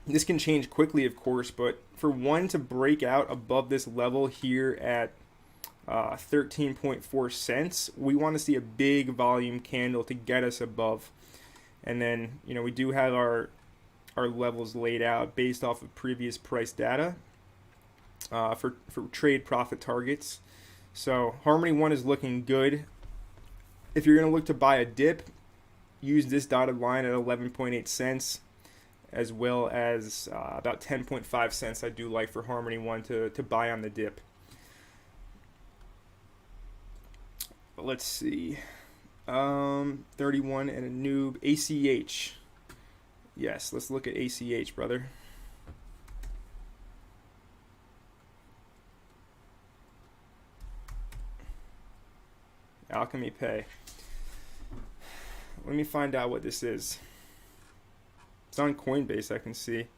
this can change quickly, of course, but for one to break out above this level here at 13.4 cents, we want to see a big volume candle to get us above. And then, we do have our levels laid out based off of previous price data for trade profit targets. So Harmony 1 is looking good. If you're going to look to buy a dip, use this dotted line at 11.8 cents, as well as about 10.5 cents I do like for Harmony 1 to buy on the dip. Let's see. 31 and a noob. ACH. Yes, let's look at ACH, brother. Alchemy Pay. Let me find out what this is. It's on Coinbase, I can see.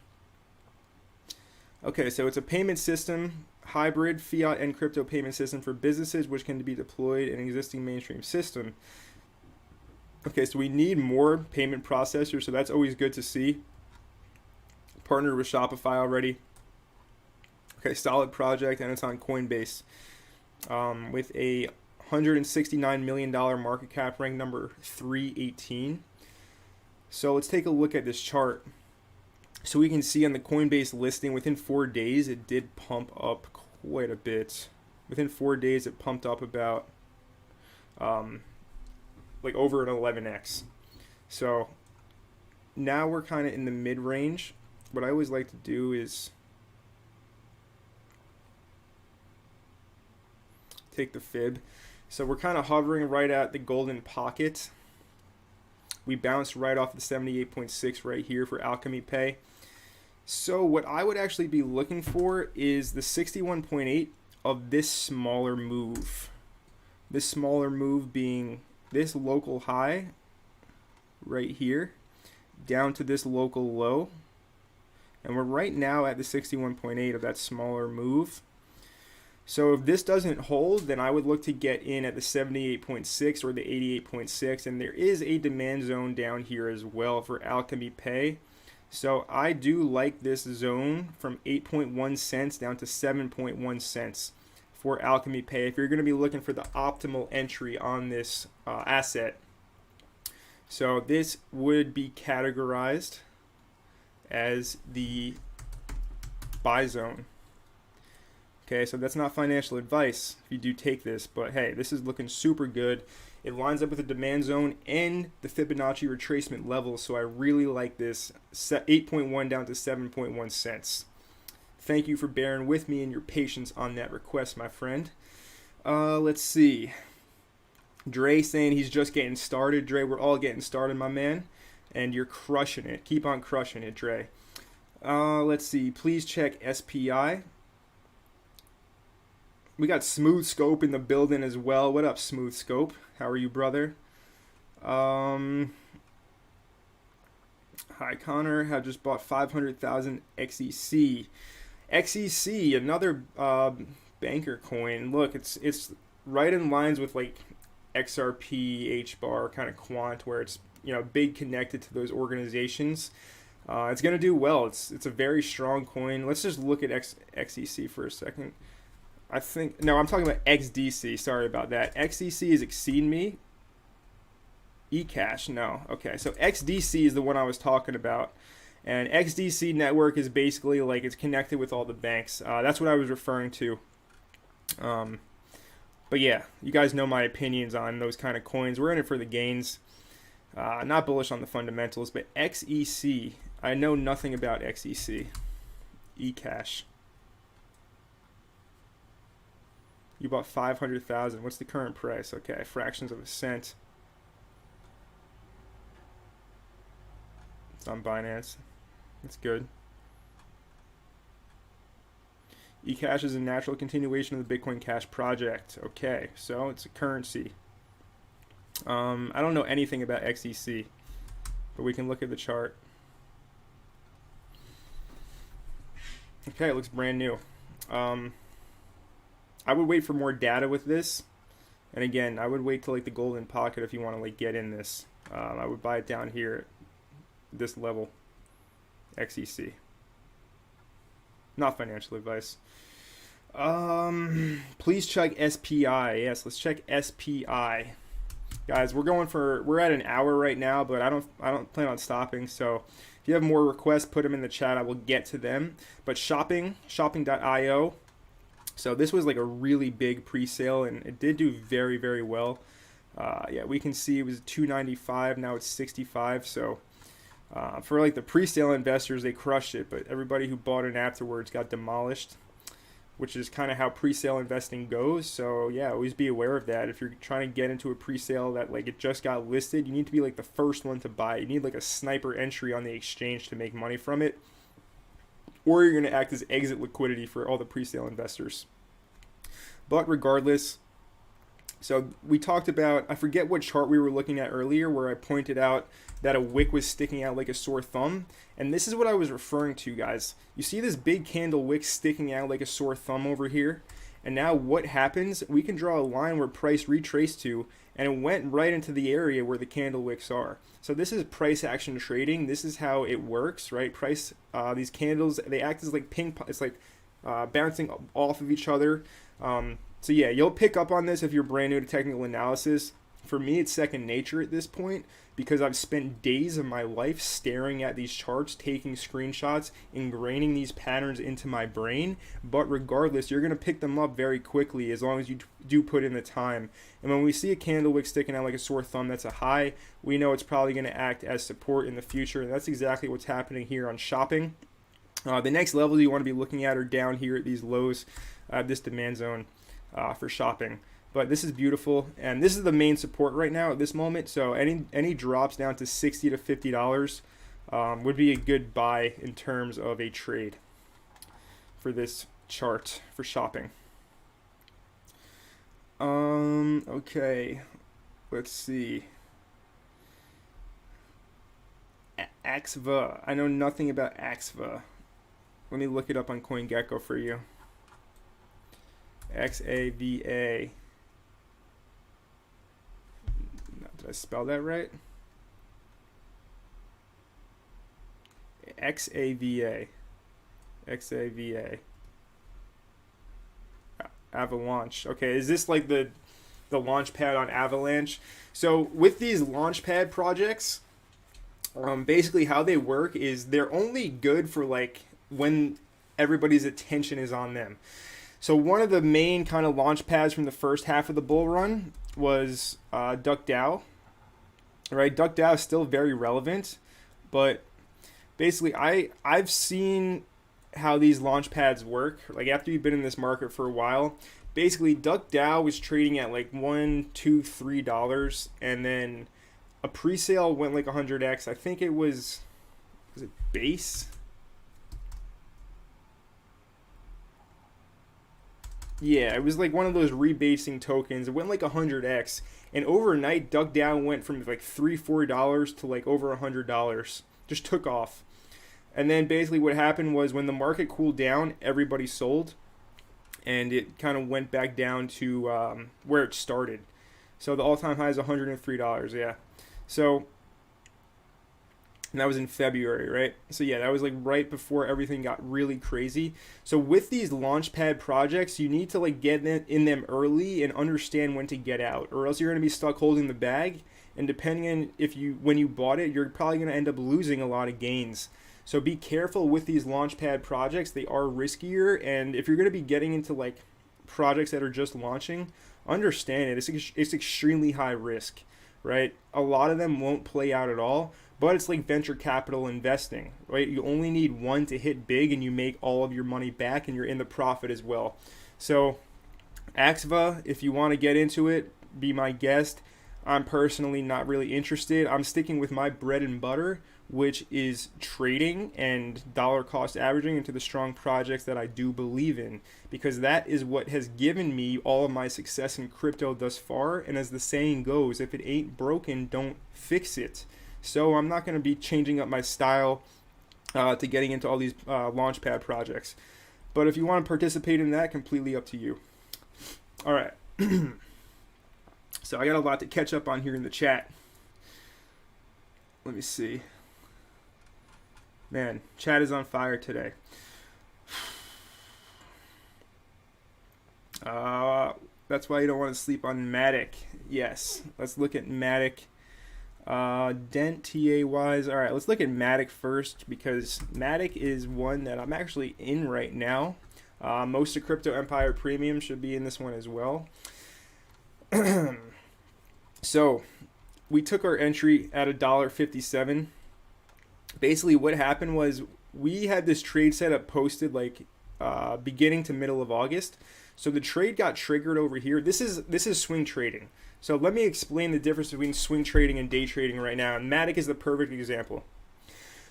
Okay, so it's a payment system, hybrid fiat and crypto payment system for businesses which can be deployed in an existing mainstream system. Okay, so we need more payment processors, so that's always good to see. Partnered with Shopify already. Okay, solid project, and it's on Coinbase with a $169 million market cap, ranked number 318. So let's take a look at this chart. So we can see on the Coinbase listing, within 4 days, it did pump up quite a bit. Within 4 days, it pumped up about like over an 11x. So now we're kind of in the mid-range. What I always like to do is take the fib. So we're kind of hovering right at the golden pocket. We bounced right off the 78.6 right here for Alchemy Pay. So what I would actually be looking for is the 61.8 of this smaller move. This smaller move being this local high right here down to this local low. And we're right now at the 61.8 of that smaller move. So if this doesn't hold, then I would look to get in at the 78.6 or the 88.6. And there is a demand zone down here as well for Alchemy Pay. So I do like this zone from 8.1 cents down to 7.1 cents for Alchemy Pay if you're going to be looking for the optimal entry on this asset. So this would be categorized as the buy zone. Okay, so that's not financial advice if you do take this, but hey, this is looking super good. It lines up with the demand zone and the Fibonacci retracement level, so I really like this. 8.1 down to 7.1 cents. thank you for bearing with me and your patience on that request, my friend. Let's see. Dre saying he's just getting started. Dre, we're all getting started, my man. And you're crushing it. Keep on crushing it, Dre. Let's see. Please check SPI. We got Smooth Scope in the building as well. What up, Smooth Scope? How are you, brother? Hi, Connor. I just bought 500,000 XEC. XEC, another banker coin. Look, it's right in lines with like XRP, HBAR, kind of quant, where it's big connected to those organizations. It's gonna do well. It's a very strong coin. Let's just look at XEC for a second. I'm talking about XDC. Sorry about that. XEC is exceeding me. eCash, no. Okay, so XDC is the one I was talking about. And XDC network is basically like it's connected with all the banks. That's what I was referring to. But yeah, you guys know my opinions on those kind of coins. We're in it for the gains. Not bullish on the fundamentals, but XEC, I know nothing about XEC. eCash. You bought 500,000. What's the current price? Okay, fractions of a cent. It's on Binance. That's good. eCash is a natural continuation of the Bitcoin Cash project. Okay, so it's a currency. I don't know anything about XEC, but we can look at the chart. Okay, it looks brand new. I would wait for more data with this, and again, I would wait till like the golden pocket if you want to like get in this. I would buy it down here at this level. XEC. Not financial advice. Please check SPI. Yes, let's check SPI. Guys, we're at an hour right now, but I don't plan on stopping. So if you have more requests, put them in the chat. I will get to them. But shopping.io. So this was like a really big pre-sale, and it did do very, very well. Yeah, we can see it was $295. Now it's $65. So for like the pre-sale investors, they crushed it. But everybody who bought it afterwards got demolished, which is kind of how pre-sale investing goes. So yeah, always be aware of that. If you're trying to get into a pre-sale that like it just got listed, you need to be like the first one to buy. You need like a sniper entry on the exchange to make money from it, or you're going to act as exit liquidity for all the pre-sale investors. But regardless, so we talked about, I forget what chart we were looking at earlier where I pointed out that a wick was sticking out like a sore thumb. And this is what I was referring to, guys. You see this big candle wick sticking out like a sore thumb over here? And now what happens? We can draw a line where price retraced to, and it went right into the area where the candle wicks are. So this is price action trading. This is how it works, right? Price, these candles, they act as like ping pong. It's like bouncing off of each other. So yeah, you'll pick up on this if you're brand new to technical analysis. For me, it's second nature at this point because I've spent days of my life staring at these charts, taking screenshots, ingraining these patterns into my brain. But regardless, you're going to pick them up very quickly as long as you do put in the time. And when we see a candle wick sticking out like a sore thumb, that's a high. We know it's probably going to act as support in the future. And that's exactly what's happening here on shopping. The next levels you want to be looking at are down here at these lows, this demand zone for shopping. But this is beautiful, and this is the main support right now at this moment. So any drops down to $60 to $50 would be a good buy in terms of a trade for this chart for shopping. Okay, let's see. AXVA. I know nothing about AXVA. Let me look it up on CoinGecko for you. XAVA. Did I spell that right? XAVA. XAVA. Avalanche. Okay, is this like the launch pad on Avalanche? So with these launch pad projects, basically how they work is they're only good for like when everybody's attention is on them. So one of the main kind of launch pads from the first half of the bull run was DuckDAO. Right, DuckDAO is still very relevant, but basically I've seen how these launch pads work. Like after you've been in this market for a while, basically DuckDAO was trading at like $1, $2, $3, and then a pre-sale went like 100x. I think it was it base? Yeah, it was like one of those rebasing tokens. It went like 100x, and overnight DuckDAO went from like $3, $4 to like over $100. Just took off. And then basically what happened was when the market cooled down, everybody sold, and it kind of went back down to where it started. So the all-time high is $103. Yeah. So and that was in February, right? So yeah, that was like right before everything got really crazy. So with these launchpad projects, you need to like get in them early and understand when to get out, or else you're going to be stuck holding the bag. And depending on when you bought it, you're probably going to end up losing a lot of gains. So be careful with these launchpad projects. They are riskier, and if you're going to be getting into like projects that are just launching, understand it. It's extremely high risk, right? A lot of them won't play out at all. But it's like venture capital investing, right? You only need one to hit big and you make all of your money back and you're in the profit as well. So Axva, if you want to get into it, be my guest. I'm personally not really interested. I'm sticking with my bread and butter, which is trading and dollar cost averaging into the strong projects that I do believe in, because that is what has given me all of my success in crypto thus far. And as the saying goes, if it ain't broken, don't fix it. So I'm not going to be changing up my style to getting into all these launchpad projects. But if you want to participate in that, completely up to you. All right. So I got a lot to catch up on here in the chat. Let me see. Man, chat is on fire today. That's why you don't want to sleep on Matic. Yes, let's look at Matic. Dent TA wise. All right, let's look at Matic first, because Matic is one that I'm actually in right now. Most of Crypto Empire Premium should be in this one as well. So we took our entry at $1.57. Basically what happened was we had this trade setup posted like beginning to middle of August. So the trade got triggered over here. This is swing trading. So let me explain the difference between swing trading and day trading right now. And Matic is the perfect example.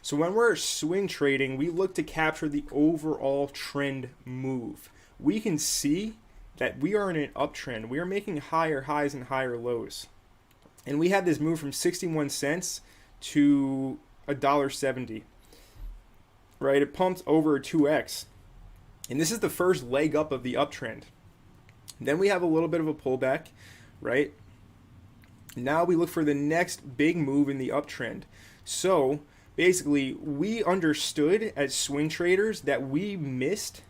So when we're swing trading, we look to capture the overall trend move. We can see that we are in an uptrend. We are making higher highs and higher lows. And we had this move from 61 cents to $1.70. Right? It pumped over 2x. And this is the first leg up of the uptrend. Then we have a little bit of a pullback, right? Now we look for the next big move in the uptrend. So basically, we understood as swing traders that we missed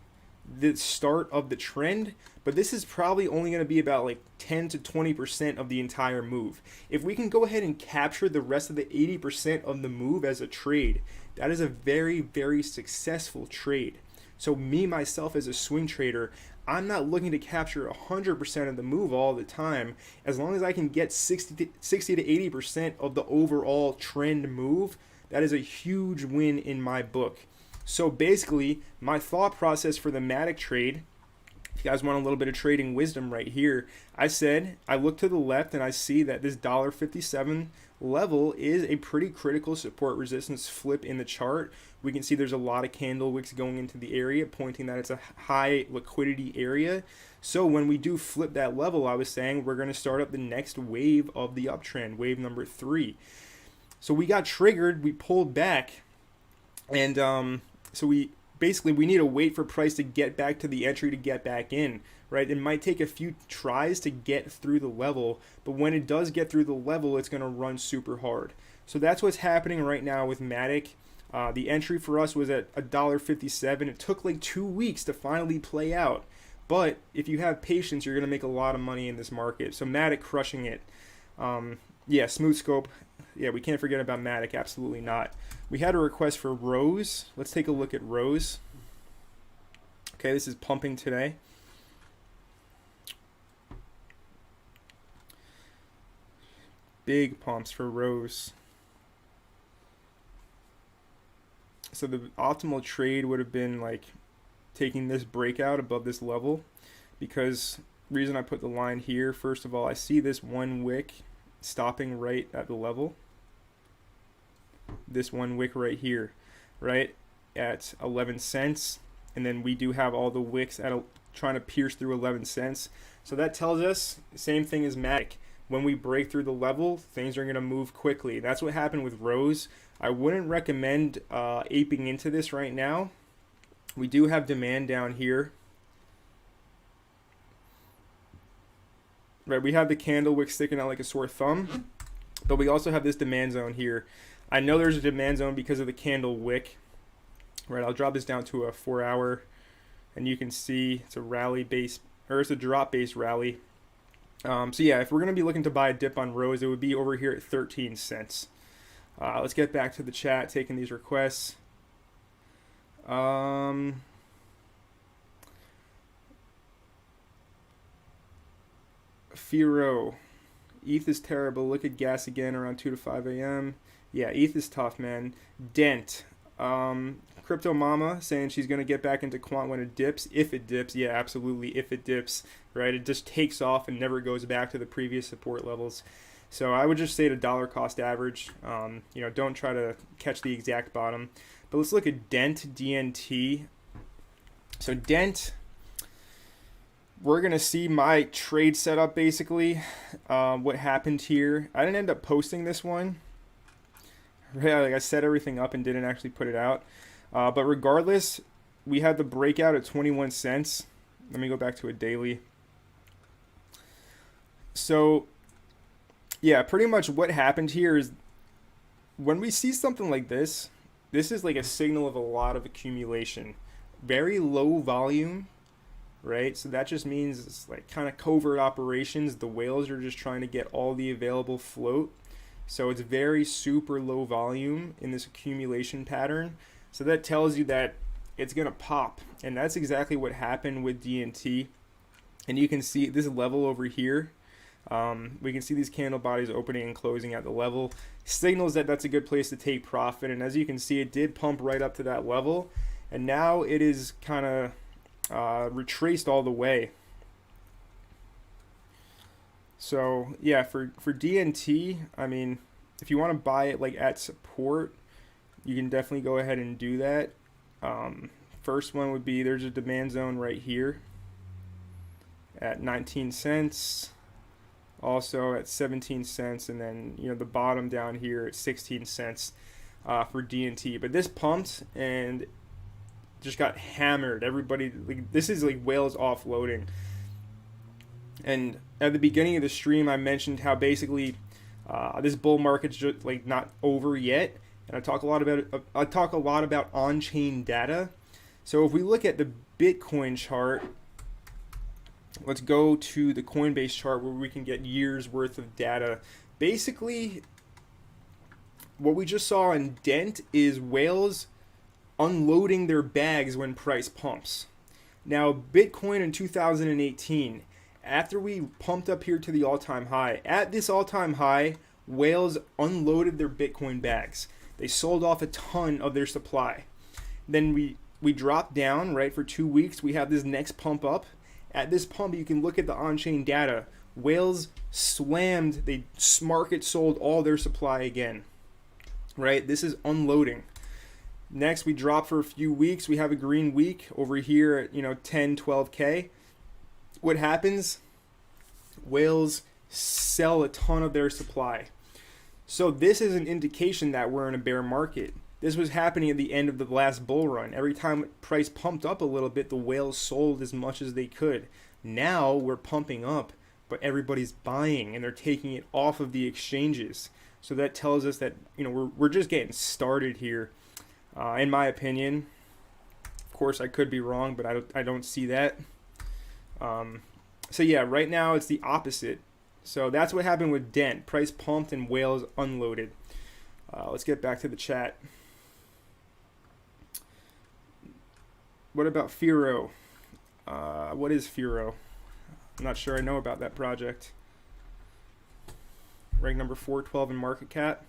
the start of the trend, but this is probably only going to be about like 10 to 20% of the entire move. If we can go ahead and capture the rest of the 80% of the move as a trade, that is a very, very successful trade. So me, myself, as a swing trader, I'm not looking to capture 100% of the move all the time. As long as I can get 60 to 80% of the overall trend move, that is a huge win in my book. So basically, my thought process for the Matic trade, if you guys want a little bit of trading wisdom right here, I said I look to the left and I see that this $1.57 level is a pretty critical support resistance flip in the chart. We can see there's a lot of candle wicks going into the area, pointing that it's a high liquidity area. So when we do flip that level, I was saying we're going to start up the next wave of the uptrend, wave number 3. So we got triggered, we pulled back, and so we need to wait for price to get back to the entry to get back in, right? It might take a few tries to get through the level, but when it does get through the level, it's going to run super hard. So that's what's happening right now with Matic. The entry for us was at $1.57. It took like 2 weeks to finally play out. But if you have patience, you're going to make a lot of money in this market. So Matic crushing it. Yeah, Smooth Scope. Yeah, we can't forget about Matic. Absolutely not. We had a request for Rose. Let's take a look at Rose. Okay, this is pumping today. Big pumps for Rose. So the optimal trade would have been like taking this breakout above this level, because reason I put the line here, first of all, I see this one wick stopping right at the level. This one wick right here, right at 11 cents. And then we do have all the wicks at trying to pierce through 11 cents. So that tells us same thing as Matic. When we break through the level, things are going to move quickly. That's what happened with Rose. I wouldn't recommend aping into this right now. We do have demand down here. Right, we have the candle wick sticking out like a sore thumb, but we also have this demand zone here. I know there's a demand zone because of the candle wick. Right, I'll drop this down to a 4 hour, and you can see it's a rally base, or it's a drop based rally. So yeah, if we're going to be looking to buy a dip on Rose, it would be over here at 13 cents. Let's get back to the chat, taking these requests. Firo, ETH is terrible. Look at gas again around 2 to 5 a.m. Yeah, ETH is tough, man. Dent. Crypto Mama saying she's going to get back into quant when it dips. If it dips, yeah, absolutely. If it dips, right? It just takes off and never goes back to the previous support levels. So I would just say the dollar cost average. Don't try to catch the exact bottom. But let's look at Dent, DNT. So Dent, we're going to see my trade setup basically. What happened here. I didn't end up posting this one. Yeah, like I set everything up and didn't actually put it out. But regardless, we had the breakout at 21 cents. Let me go back to a daily. So, yeah, pretty much what happened here is when we see something like this, this is like a signal of a lot of accumulation. Very low volume, right? So that just means it's like kind of covert operations. The whales are just trying to get all the available float. So it's very super low volume in this accumulation pattern. So that tells you that it's going to pop. And that's exactly what happened with DNT. And you can see this level over here. We can see these candle bodies opening and closing at the level. Signals that that's a good place to take profit. And as you can see, it did pump right up to that level. And now it is kind of retraced all the way. So yeah, for DNT, I mean, if you want to buy it like at support, you can definitely go ahead and do that. First one would be, there's a demand zone right here at 19 cents, also at 17 cents, and then the bottom down here at 16 cents for DNT. But this pumped and just got hammered. Everybody, like, this is like whales offloading. And at the beginning of the stream, I mentioned how basically this bull market's just like not over yet, and I talk a lot about on-chain data. So if we look at the Bitcoin chart, let's go to the Coinbase chart where we can get years worth of data. Basically, what we just saw in Dent is whales unloading their bags when price pumps. Now, Bitcoin in 2018. After we pumped up here to the all-time high, at this all-time high, whales unloaded their Bitcoin bags. They sold off a ton of their supply. Then we dropped down, right, for 2 weeks. We have this next pump up. At this pump, you can look at the on-chain data. Whales slammed, market sold all their supply again, right? This is unloading. Next, we drop for a few weeks. We have a green week over here at 10, 12K. What happens? Whales sell a ton of their supply. So this is an indication that we're in a bear market. This was happening at the end of the last bull run. Every time price pumped up a little bit, the whales sold as much as they could. Now we're pumping up, but everybody's buying and they're taking it off of the exchanges. So that tells us that we're just getting started here, in my opinion. Of course, I could be wrong, but I don't see that. So yeah, right now it's the opposite. So that's what happened with Dent. Price pumped and whales unloaded. Let's get back to the chat. What about Firo? What is Firo? I'm not sure I know about that project. Rank number 412 in market cap.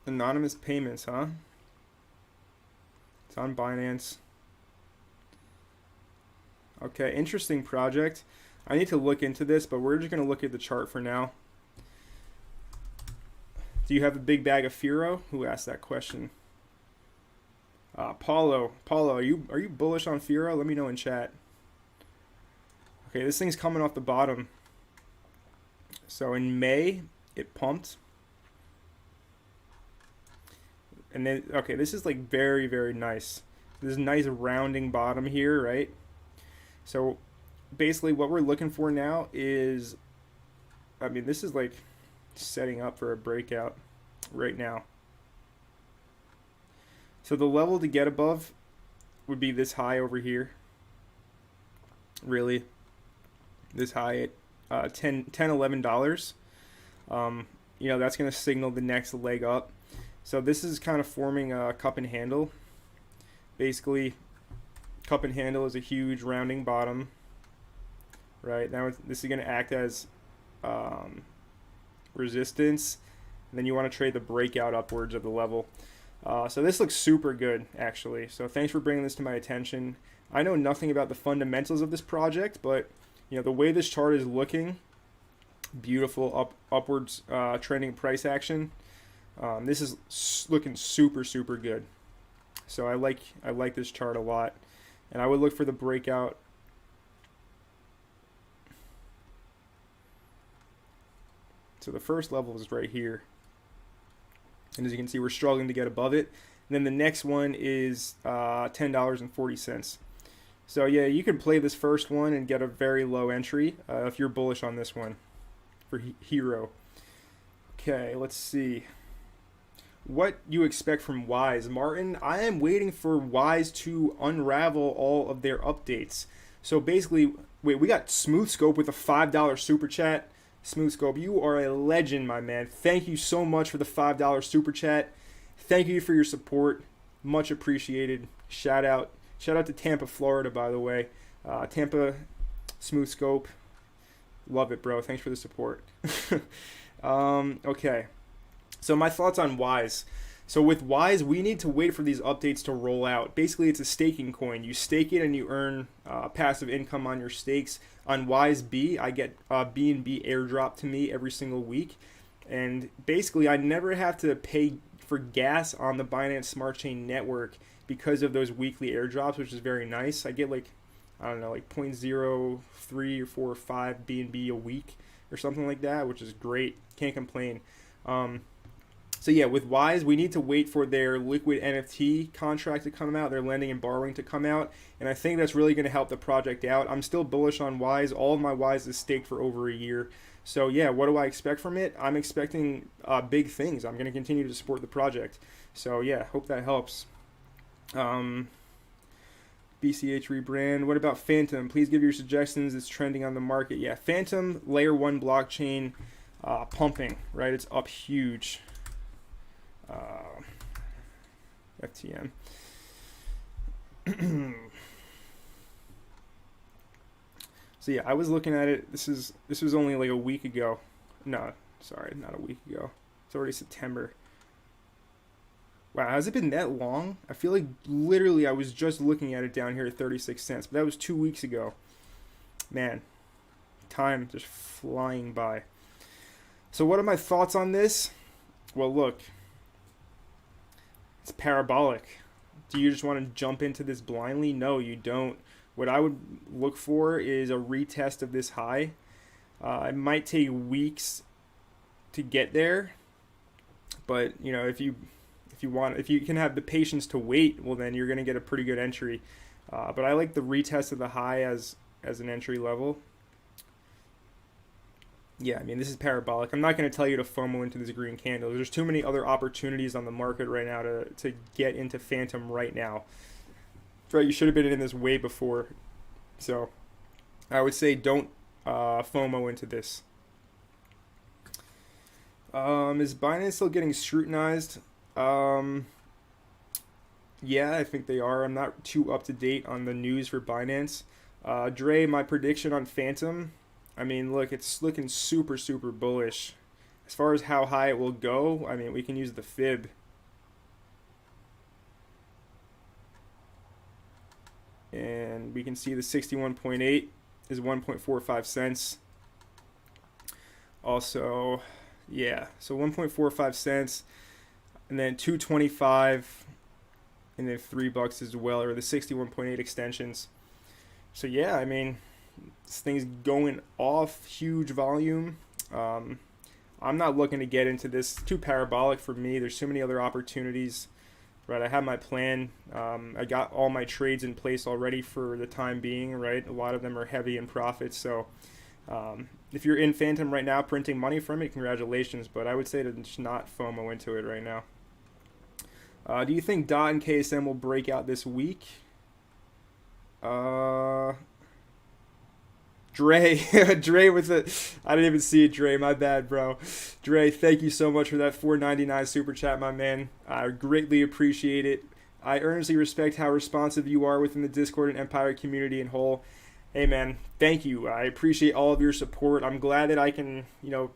Anonymous payments, huh? It's on Binance. Okay, interesting project. I need to look into this, but we're just going to look at the chart for now. Do you have a big bag of Firo? Who asked that question? Paulo, are you bullish on Firo? Let me know in chat. Okay, this thing's coming off the bottom. So in May, it pumped. And then, okay, this is like very, very nice. This is a nice rounding bottom here, right? So basically what we're looking for now is, I mean, this is like setting up for a breakout right now. So the level to get above would be this high over here. Really, this high at $10-11. You know, that's going to signal the next leg up. So this is kind of forming a cup and handle. Basically, cup and handle is a huge rounding bottom. Right, now this is going to act as resistance. And then you want to trade the breakout upwards of the level. So this looks super good, actually. So thanks for bringing this to my attention. I know nothing about the fundamentals of this project, but you know the way this chart is looking, beautiful upwards trending price action. This is looking super, super good. So I like this chart a lot, and I would look for the breakout. So the first level is right here. And as you can see, we're struggling to get above it. And then the next one is $10.40. So yeah, you can play this first one and get a very low entry if you're bullish on this one for Hero. Okay, let's see. What you expect from Wise. Martin, I am waiting for Wise to unravel all of their updates. So basically, wait, we got Smooth Scope with a $5 super chat. Smooth Scope, you are a legend, my man. Thank you so much for the $5 super chat. Thank you for your support. Much appreciated. Shout out to Tampa, Florida, by the way. Tampa, Smooth Scope. Love it, bro. Thanks for the support. Okay. So my thoughts on Wise. So with Wise, we need to wait for these updates to roll out. Basically, it's a staking coin. You stake it and you earn passive income on your stakes. On Wise B, I get BNB airdrop to me every single week. And basically, I never have to pay for gas on the Binance Smart Chain network because of those weekly airdrops, which is very nice. I get like, I don't know, like 0.03 or 4 or 5 BNB a week or something like that, which is great. Can't complain. So yeah, with Wise, we need to wait for their liquid NFT contract to come out, their lending and borrowing to come out, and I think that's really going to help the project out. I'm still bullish on Wise. All of my Wise is staked for over a year. So yeah, what do I expect from it? I'm expecting big things. I'm going to continue to support the project. So yeah, hope that helps. BCH rebrand. What about Phantom? Please give your suggestions. It's trending on the market. Yeah, Phantom, layer 1 blockchain, pumping, right? It's up huge. FTM. So yeah, I was looking at it. This was only like a week ago. No, sorry, not a week ago. It's already September. Wow, has it been that long? I feel like literally I was just looking at it down here at 36 cents, but that was 2 weeks ago. Man, time just flying by. So what are my thoughts on this? Well, look. It's parabolic. Do you just want to jump into this blindly? No, you don't. What I would look for is a retest of this high. It might take weeks to get there, but you know, if you can have the patience to wait, well, then you're going to get a pretty good entry. But I like the retest of the high as an entry level. Yeah, I mean, this is parabolic. I'm not going to tell you to FOMO into this green candle. There's too many other opportunities on the market right now to get into Phantom right now. Right, you should have been in this way before. So I would say don't FOMO into this. Is Binance still getting scrutinized? Yeah, I think they are. I'm not too up to date on the news for Binance. Dre, my prediction on Phantom. I mean, look, it's looking super, super bullish. As far as how high it will go, I mean, we can use the fib. And we can see the 61.8 is 1.45 cents. Also, yeah, so 1.45 cents, and then 2.25, and then $3 as well, or the 61.8 extensions. So yeah, I mean, this thing's going off, huge volume. I'm not looking to get into this. It's too parabolic for me. There's so many other opportunities. Right, I have my plan. I got all my trades in place already for the time being. Right, a lot of them are heavy in profits. So, if you're in Phantom right now, printing money from it, congratulations. But I would say to just not FOMO into it right now. Do you think DOT and KSM will break out this week? Dre, Dre with it. I didn't even see it, Dre. My bad, bro. Dre, thank you so much for that $4.99 super chat, my man. I greatly appreciate it. I earnestly respect how responsive you are within the Discord and Empire community in whole. Hey, man, thank you. I appreciate all of your support. I'm glad that I can,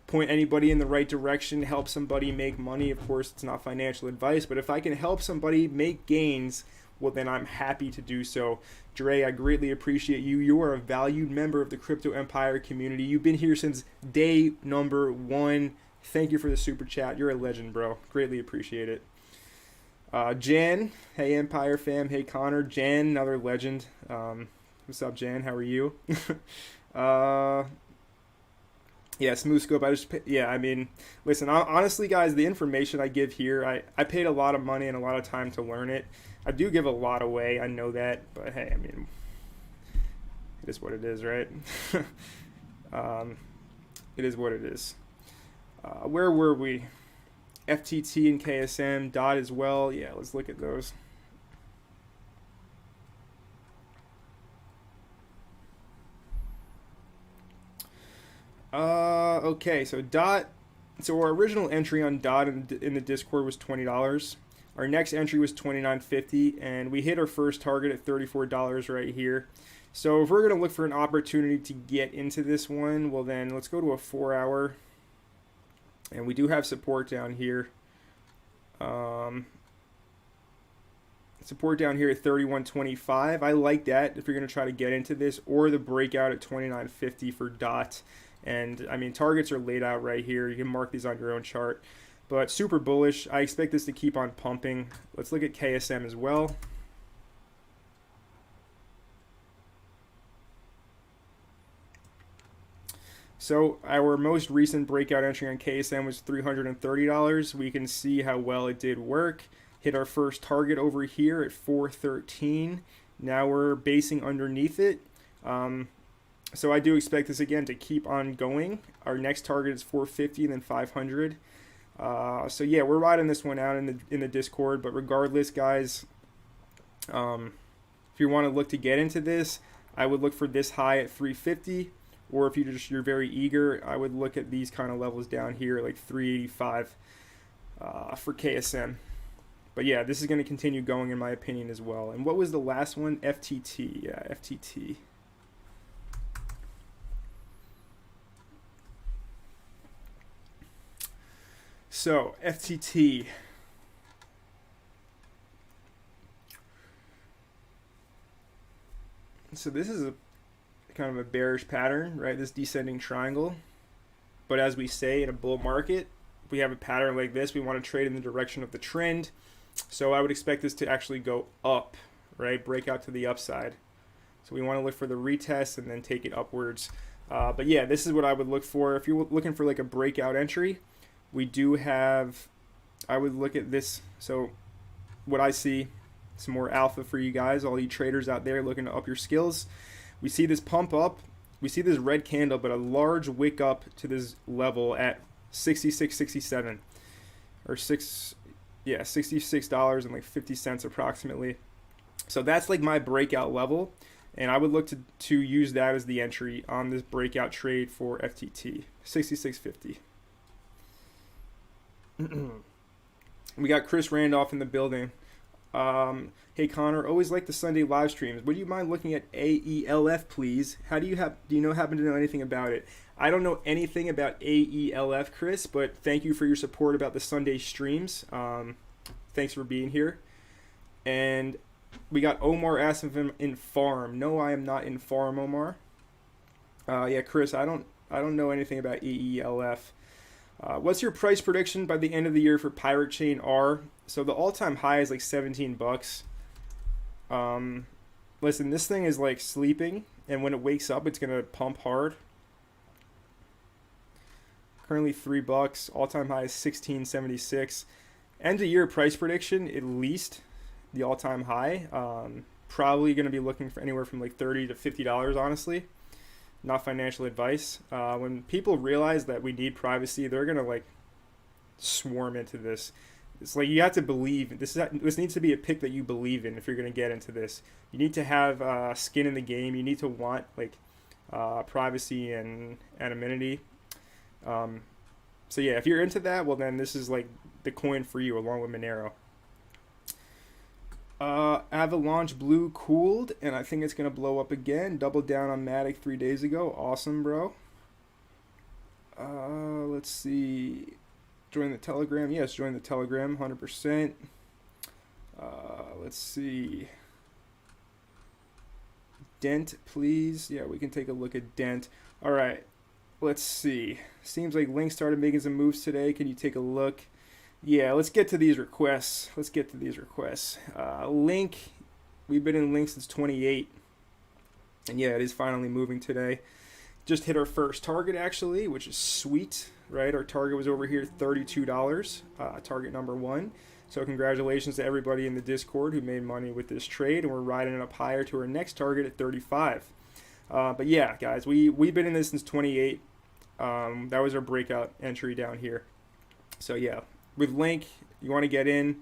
point anybody in the right direction, help somebody make money. Of course, it's not financial advice, but if I can help somebody make gains, well, then I'm happy to do so. Dre, I greatly appreciate you. You are a valued member of the Crypto Empire community. You've been here since day number 1. Thank you for the super chat. You're a legend, bro. Greatly appreciate it. Jan, hey Empire fam. Hey Connor. Jan, another legend. What's up, Jan? How are you? Yeah, Smooth Scope. I mean, listen, honestly, guys, the information I give here, I paid a lot of money and a lot of time to learn it. I do give a lot away, I know that, but hey, I mean, it is what it is, right? It is what it is. Where were we? FTT and KSM, DOT as well. Yeah, let's look at those. Okay, so DOT. So our original entry on DOT in the Discord was $20. Our next entry was $29.50, and we hit our first target at $34 right here. So if we're going to look for an opportunity to get into this one, well then let's go to a 4-hour. And we do have support down here. Support down here at 31.25. I like that if you're going to try to get into this, or the breakout at 29.50 for DOT. And I mean, targets are laid out right here. You can mark these on your own chart. But super bullish. I expect this to keep on pumping. Let's look at KSM as well. So our most recent breakout entry on KSM was $330. We can see how well it did work. Hit our first target over here at 413. Now we're basing underneath it. So I do expect this again to keep on going. Our next target is 450 and then 500. So yeah, we're riding this one out in the Discord. But regardless, guys, if you want to look to get into this, I would look for this high at 350. Or if you're very eager, I would look at these kind of levels down here, like 385 for KSM. But yeah, this is going to continue going in my opinion as well. And what was the last one? FTT. Yeah, FTT. So, FTT. So this is a kind of a bearish pattern, right? This descending triangle. But as we say in a bull market, if we have a pattern like this, we want to trade in the direction of the trend. So I would expect this to actually go up, right? Break out to the upside. So we want to look for the retest and then take it upwards. But yeah, this is what I would look for. If you're looking for like a breakout entry, we do have, I would look at this. So what I see, some more alpha for you guys, all you traders out there looking to up your skills. We see this pump up. We see this red candle, but a large wick up to this level at 66.67 or $66 and like 50 cents approximately. So that's like my breakout level, and I would look to use that as the entry on this breakout trade for FTT 66.50. We got Chris Randolph in the building. Hey Connor, always like the Sunday live streams. Would you mind looking at AELF, please? How do you happen to know anything about it? I don't know anything about AELF, Chris, but thank you for your support about the Sunday streams. Thanks for being here. And we got Omar asking if I'm in farm. No, I am not in farm, Omar. Yeah, Chris, I don't know anything about AELF. What's your price prediction by the end of the year for Pirate Chain R? So the all-time high is like $17. Listen, this thing is like sleeping, and when it wakes up, it's gonna pump hard. Currently $3. All-time high is $16.76. End of year price prediction, at least the all-time high. Probably gonna be looking for anywhere from like $30 to $50, honestly. Not financial advice. When people realize that we need privacy, they're gonna like swarm into this. It's like you have to believe this needs to be a pick that you believe in if you're gonna get into this. You need to have skin in the game. You need to want like privacy and anonymity. So yeah, if you're into that, well then this is like the coin for you along with Monero. Avalanche Blue cooled, and I think it's going to blow up again. Doubled down on Matic 3 days ago. Awesome, bro. Let's see. Join the Telegram. Yes, join the Telegram, 100%. Let's see. Dent, please. Yeah, we can take a look at Dent. All right. Let's see. Seems like Link started making some moves today. Can you take a look? Yeah, let's get to these requests. Link, we've been in Link since 28. And yeah, it is finally moving today. Just hit our first target, actually, which is sweet, right? Our target was over here, $32, target number 1. So congratulations to everybody in the Discord who made money with this trade. And we're riding it up higher to our next target at 35. But yeah, guys, we've been in this since 28. That was our breakout entry down here. So yeah. With Link, you want to get in.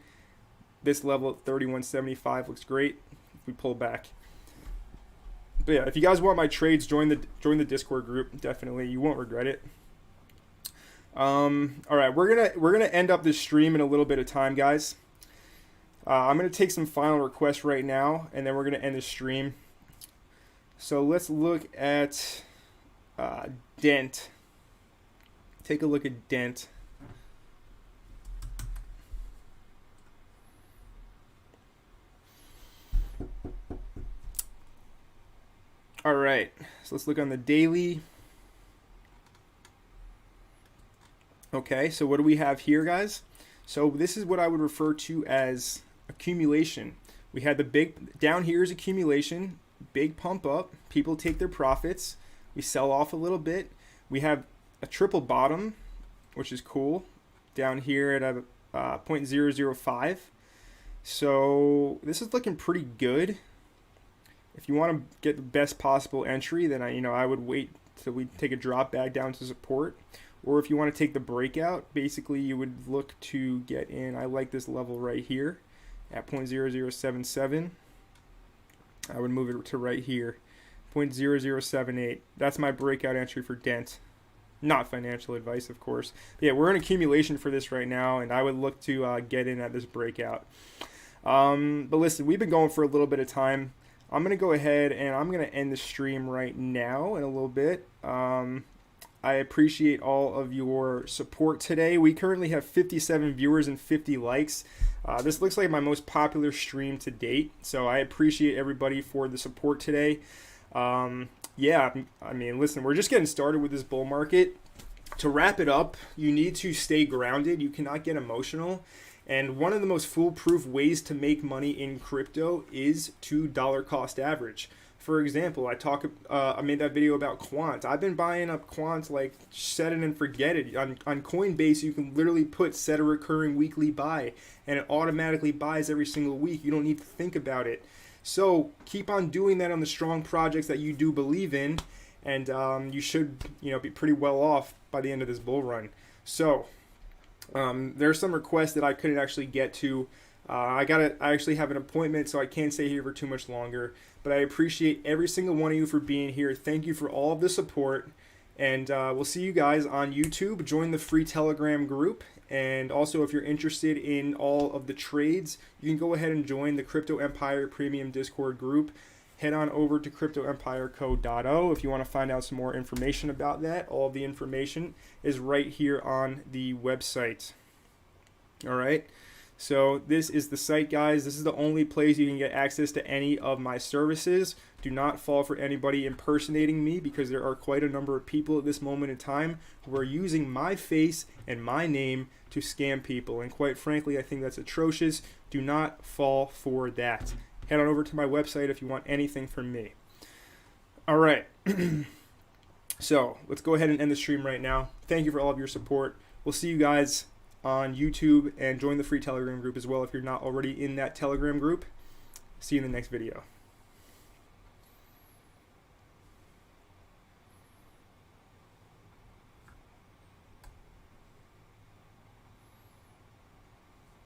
This level at 31.75 looks great if we pull back. But yeah, if you guys want my trades, join the Discord group. Definitely, you won't regret it. All right, we're gonna end up this stream in a little bit of time, guys. I'm gonna take some final requests right now, and then we're gonna end the stream. So let's look at Dent. Take a look at Dent. All right, so let's look on the daily. Okay, so what do we have here, guys? So this is what I would refer to as accumulation. We had the big, down here is accumulation, big pump up, people take their profits, we sell off a little bit. We have a triple bottom, which is cool, down here at a 0.005. So this is looking pretty good. If you want to get the best possible entry, then I would wait till we take a drop back down to support. Or if you want to take the breakout, basically you would look to get in. I like this level right here at 0.0077. I would move it to right here, 0.0078. That's my breakout entry for Dent. Not financial advice, of course. But yeah, we're in accumulation for this right now, and I would look to get in at this breakout. But listen, we've been going for a little bit of time. I'm going to go ahead and I'm going to end the stream right now in a little bit. I appreciate all of your support today. We currently have 57 viewers and 50 likes. This looks like my most popular stream to date, so I appreciate everybody for the support today. Yeah, I mean, listen, we're just getting started with this bull market. To wrap it up, you need to stay grounded. You cannot get emotional. And one of the most foolproof ways to make money in crypto is to dollar cost average. For example, I made that video about quant. I've been buying up quant like set it and forget it. On Coinbase, you can literally put set a recurring weekly buy, and it automatically buys every single week. You don't need to think about it. So keep on doing that on the strong projects that you do believe in, and you should be pretty well off by the end of this bull run. So there are some requests that I couldn't actually get to. I actually have an appointment, so I can't stay here for too much longer. But I appreciate every single one of you for being here. Thank you for all of the support. And we'll see you guys on YouTube. Join the free Telegram group. And also, if you're interested in all of the trades, you can go ahead and join the Crypto Empire Premium Discord group. Head on over to cryptoempireco.o if you want to find out some more information about that. All the information is right here on the website. All right. So this is the site, guys. This is the only place you can get access to any of my services. Do not fall for anybody impersonating me, because there are quite a number of people at this moment in time who are using my face and my name to scam people. And quite frankly, I think that's atrocious. Do not fall for that. Head on over to my website if you want anything from me. All right. So let's go ahead and end the stream right now. Thank you for all of your support. We'll see you guys on YouTube, and join the free Telegram group as well if you're not already in that Telegram group. See you in the next video.